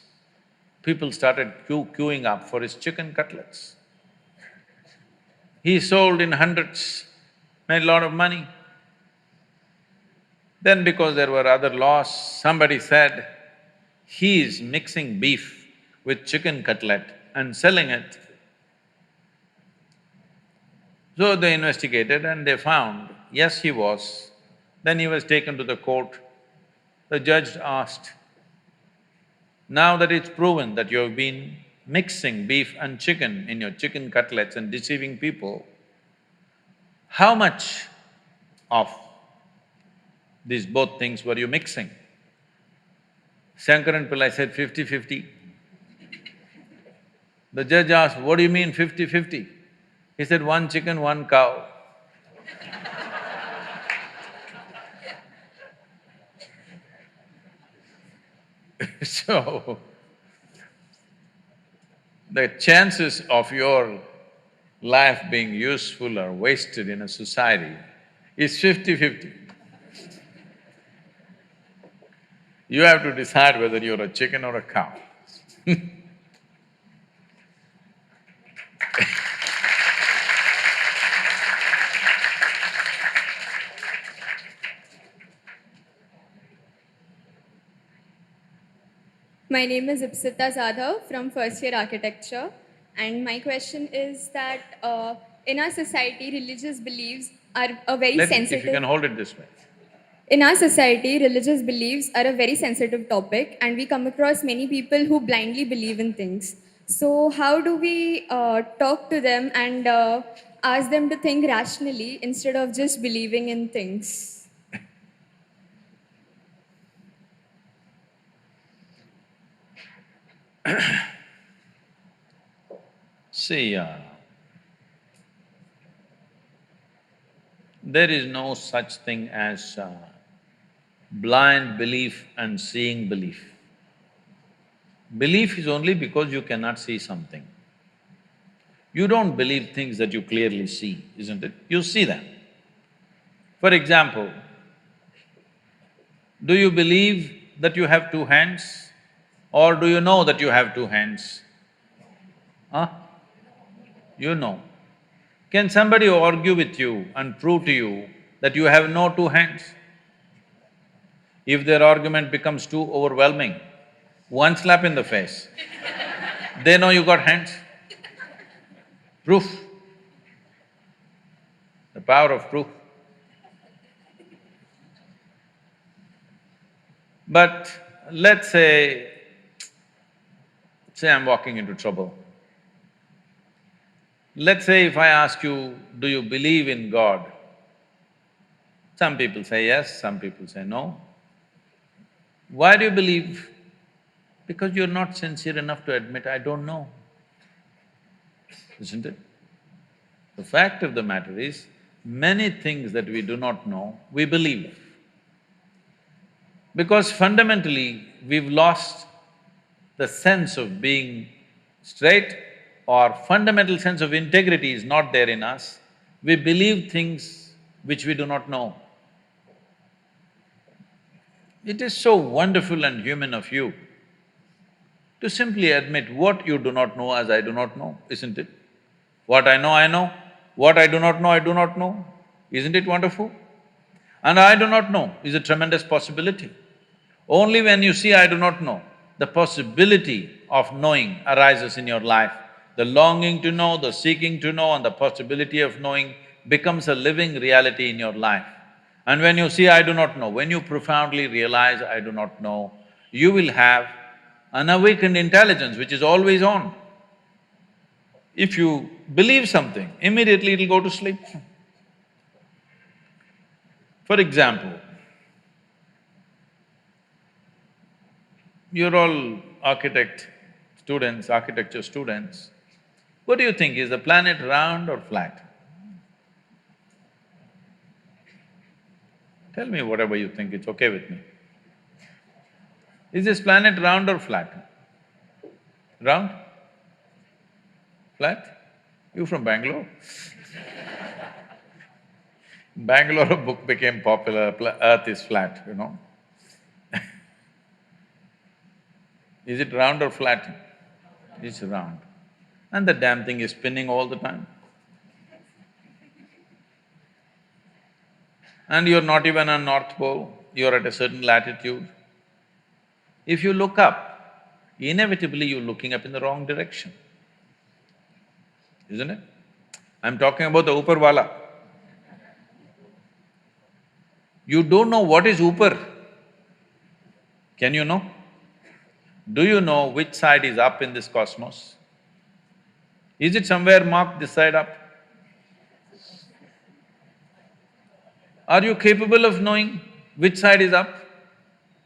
People started queuing up for his chicken cutlets. He sold in hundreds, made a lot of money. Then because there were other laws, somebody said, he is mixing beef with chicken cutlet and selling it. So they investigated and they found, yes, he was. Then he was taken to the court. The judge asked, now that it's proven that you have been mixing beef and chicken in your chicken cutlets and deceiving people, how much of these both things were you mixing? Shankaran Pillai said 50-50. The judge asked, what do you mean 50-50? He said, one chicken, one cow. So, the chances of your life being useful or wasted in a society is 50-50. You have to decide whether you're a chicken or a cow. My name is Ipsita Zadhav from first year architecture, and my question is that in our society, religious beliefs are a very If you sensitive. can hold it this way. In our society, religious beliefs are a very sensitive topic, and we come across many people who blindly believe in things. So, how do we talk to them and ask them to think rationally instead of just believing in things? See, there is no such thing as blind belief and seeing belief. Belief is only because you cannot see something. You don't believe things that you clearly see, isn't it? You see them. For example, do you believe that you have two hands or do you know that you have two hands? Huh? You know. Can somebody argue with you and prove to you that you have no two hands? If their argument becomes too overwhelming, one slap in the face, they know you got hands. Proof. The power of proof. But let's say I'm walking into trouble. Let's say if I ask you, do you believe in God? Some people say yes, some people say no. Why do you believe? Because you're not sincere enough to admit, I don't know, isn't it? The fact of the matter is, many things that we do not know, we believe. Because fundamentally, we've lost the sense of being straight, or fundamental sense of integrity is not there in us. We believe things which we do not know. It is so wonderful and human of you to simply admit what you do not know as I do not know, isn't it? What I know, what I do not know, isn't it wonderful? And I do not know is a tremendous possibility. Only when you see I do not know, the possibility of knowing arises in your life. The longing to know, the seeking to know and the possibility of knowing becomes a living reality in your life. And when you see I do not know, when you profoundly realize I do not know, you will have an awakened intelligence which is always on. If you believe something, immediately it'll go to sleep. For example, you're all architecture students. What do you think, is the planet round or flat? Tell me whatever you think, it's okay with me. Is this planet round or flat? Round? Flat? You from Bangalore? Bangalore, a book became popular, Earth is flat, you know. Is it round or flat? It's round. And the damn thing is spinning all the time. And you're not even on North Pole, you're at a certain latitude. If you look up, inevitably you're looking up in the wrong direction, isn't it? I'm talking about the Upar. You don't know what is Upar. Can you know? Do you know which side is up in this cosmos? Is it somewhere marked this side up? Are you capable of knowing which side is up?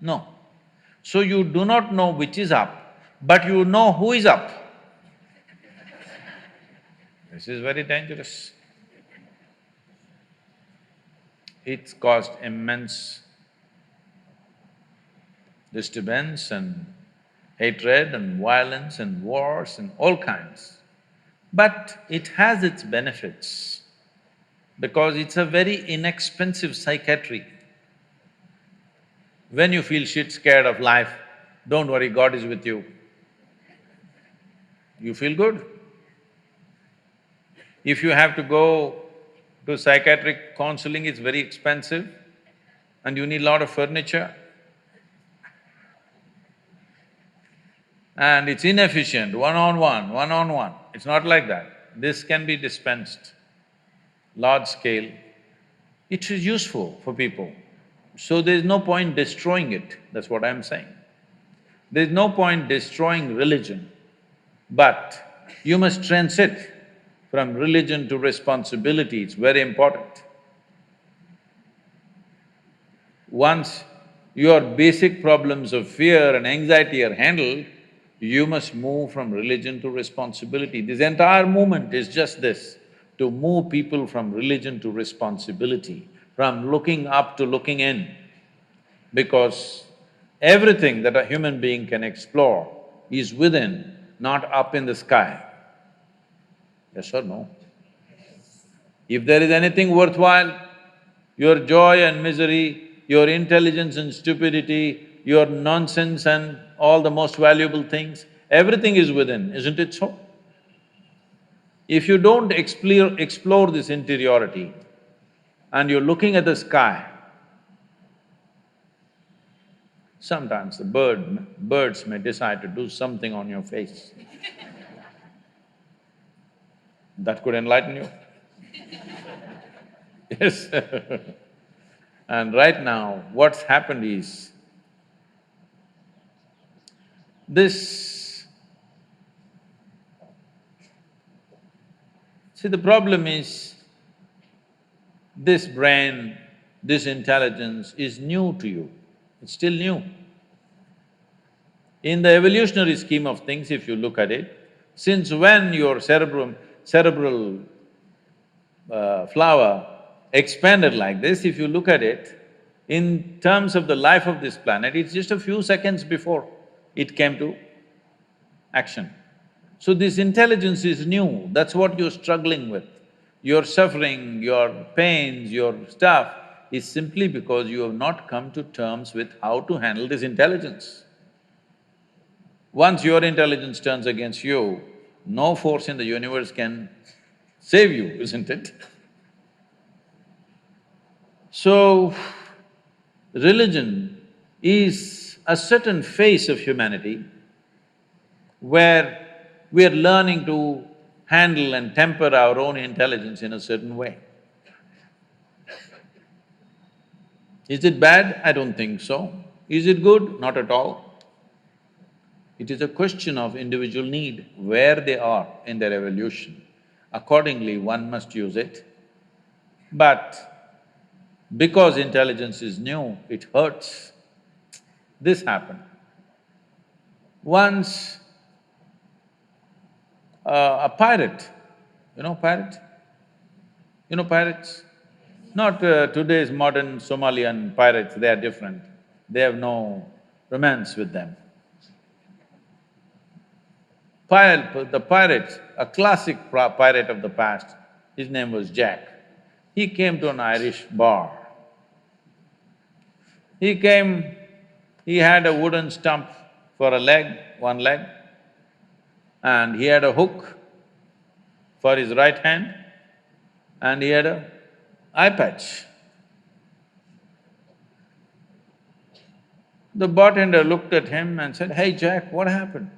No. So you do not know which is up, but you know who is up. This is very dangerous. It's caused immense disturbance and hatred and violence and wars and all kinds. But it has its benefits because it's a very inexpensive psychiatry. When you feel shit scared of life, don't worry, God is with you. You feel good. If you have to go to psychiatric counseling, it's very expensive and you need a lot of furniture. And it's inefficient, one-on-one. It's not like that. This can be dispensed, large scale. It is useful for people. So there's no point destroying it, that's what I'm saying. There's no point destroying religion, but you must transit from religion to responsibility, it's very important. Once your basic problems of fear and anxiety are handled, you must move from religion to responsibility. This entire movement is just this, to move people from religion to responsibility, from looking up to looking in. Because everything that a human being can explore is within, not up in the sky. Yes or no? If there is anything worthwhile, your joy and misery, your intelligence and stupidity, your nonsense and all the most valuable things, everything is within, isn't it so? If you don't explore this interiority and you're looking at the sky, sometimes the birds may decide to do something on your face. That could enlighten you. Yes. And right now, what's happened is, see, the problem is, this brain, this intelligence is new to you, it's still new. In the evolutionary scheme of things, if you look at it, since when your cerebral flower expanded like this, if you look at it, in terms of the life of this planet, it's just a few seconds before it came to action. So this intelligence is new, that's what you're struggling with. Your suffering, your pains, your stuff is simply because you have not come to terms with how to handle this intelligence. Once your intelligence turns against you, no force in the universe can save you, isn't it? So, religion is a certain phase of humanity where we are learning to handle and temper our own intelligence in a certain way. Is it bad? I don't think so. Is it good? Not at all. It is a question of individual need, where they are in their evolution. Accordingly, one must use it. But Because intelligence is new, it hurts. This happened. Once, a pirate, you know pirate? You know pirates? Not today's modern Somalian pirates, they are different. They have no romance with them. The pirate, a classic pirate of the past, his name was Jack. He came to an Irish bar. He came, he had a wooden stump for a leg, one leg, and he had a hook for his right hand, and he had a eye patch. The bartender looked at him and said, "Hey Jack, what happened?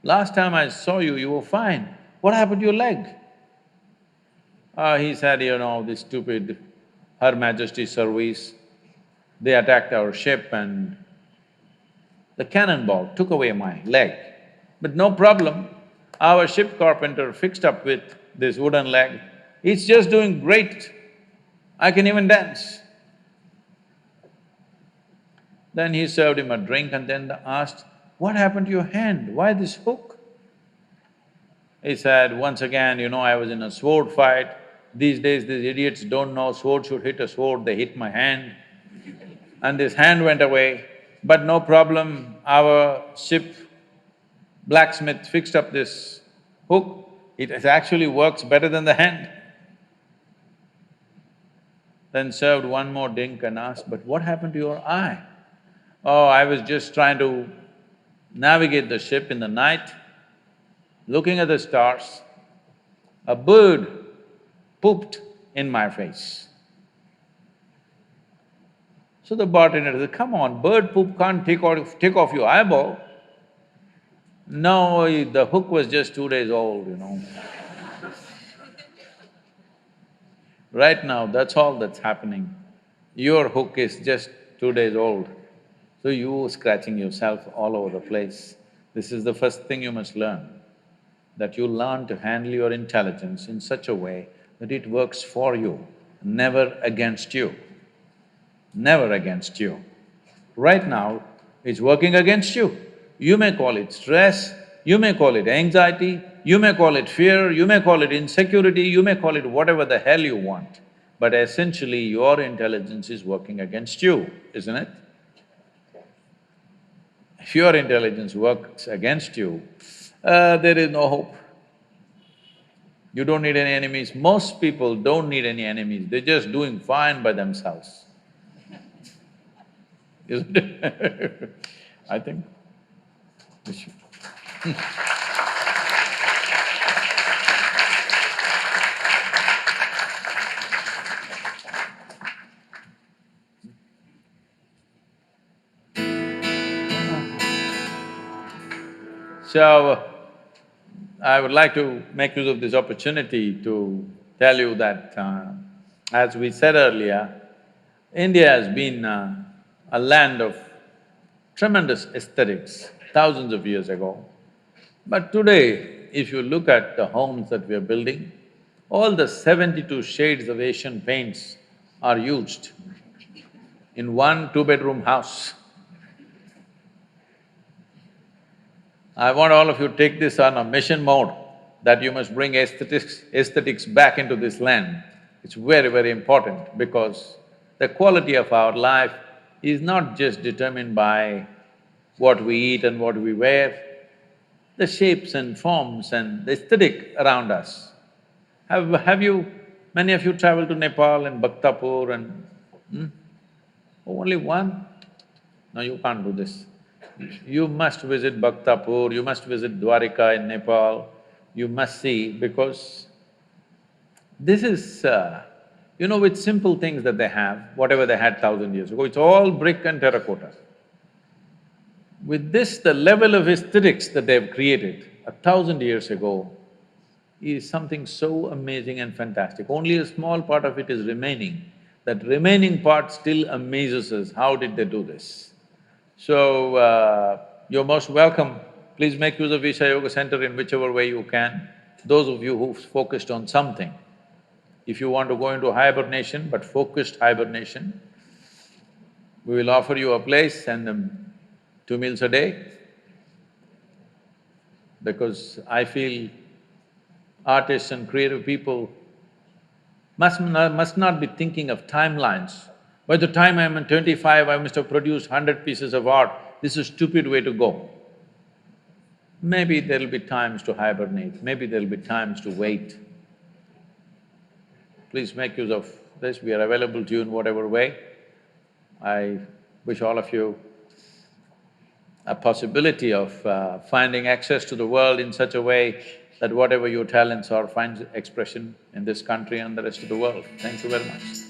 Last time I saw you, you were fine. What happened to your leg?" He said, "This stupid Her Majesty's service, they attacked our ship and the cannonball took away my leg. But no problem, our ship carpenter fixed up with this wooden leg. It's just doing great. I can even dance." Then he served him a drink and then asked, "What happened to your hand? Why this hook?" He said, "Once again, I was in a sword fight. These days these idiots don't know sword should hit a sword, they hit my hand. And this hand went away, but no problem, our ship blacksmith fixed up this hook. It actually works better than the hand." Then served one more drink and asked, "But what happened to your eye?" "Oh, I was just trying to navigate the ship in the night, looking at the stars. A bird pooped in my face." So the bartender said, "Come on, bird poop can't take off your eyeball." "No, the hook was just 2 days old. Right now, that's all that's happening. Your hook is just 2 days old. So you scratching yourself all over the place. This is the first thing you must learn, that you learn to handle your intelligence in such a way that it works for you, never against you, never against you. Right now, it's working against you. You may call it stress, you may call it anxiety, you may call it fear, you may call it insecurity, you may call it whatever the hell you want, but essentially your intelligence is working against you, isn't it? If your intelligence works against you, there is no hope. You don't need any enemies. Most people don't need any enemies, they're just doing fine by themselves. Isn't it? I think we should. So, I would like to make use of this opportunity to tell you that, as we said earlier, India has been a land of tremendous aesthetics thousands of years ago. But today, if you look at the homes that we are building, all the 72 shades of Asian paints are used in one two-bedroom house. I want all of you to take this on a mission mode, that you must bring aesthetics back into this land. It's very, very important because the quality of our life is not just determined by what we eat and what we wear, the shapes and forms and the aesthetic around us. Many of you traveled to Nepal and Bhaktapur and… Only one? No, you can't do this. You must visit Bhaktapur, you must visit Dwarika in Nepal, you must see, because this is, with simple things that they have, whatever they had 1,000 years ago, it's all brick and terracotta. With this, the level of aesthetics that they've created 1,000 years ago is something so amazing and fantastic. Only a small part of it is remaining. That remaining part still amazes us, how did they do this? So, you're most welcome. Please make use of Isha Yoga Center in whichever way you can. Those of you who've focused on something, If you want to go into hibernation, but focused hibernation, we will offer you a place, send them 2 meals a day, because I feel artists and creative people must not be thinking of timelines. By the time I'm 25, I must have produced 100 pieces of art. This is a stupid way to go. Maybe there'll be times to hibernate, maybe there'll be times to wait. Please make use of this, we are available to you in whatever way. I wish all of you a possibility of finding access to the world in such a way that whatever your talents are finds expression in this country and the rest of the world. Thank you very much.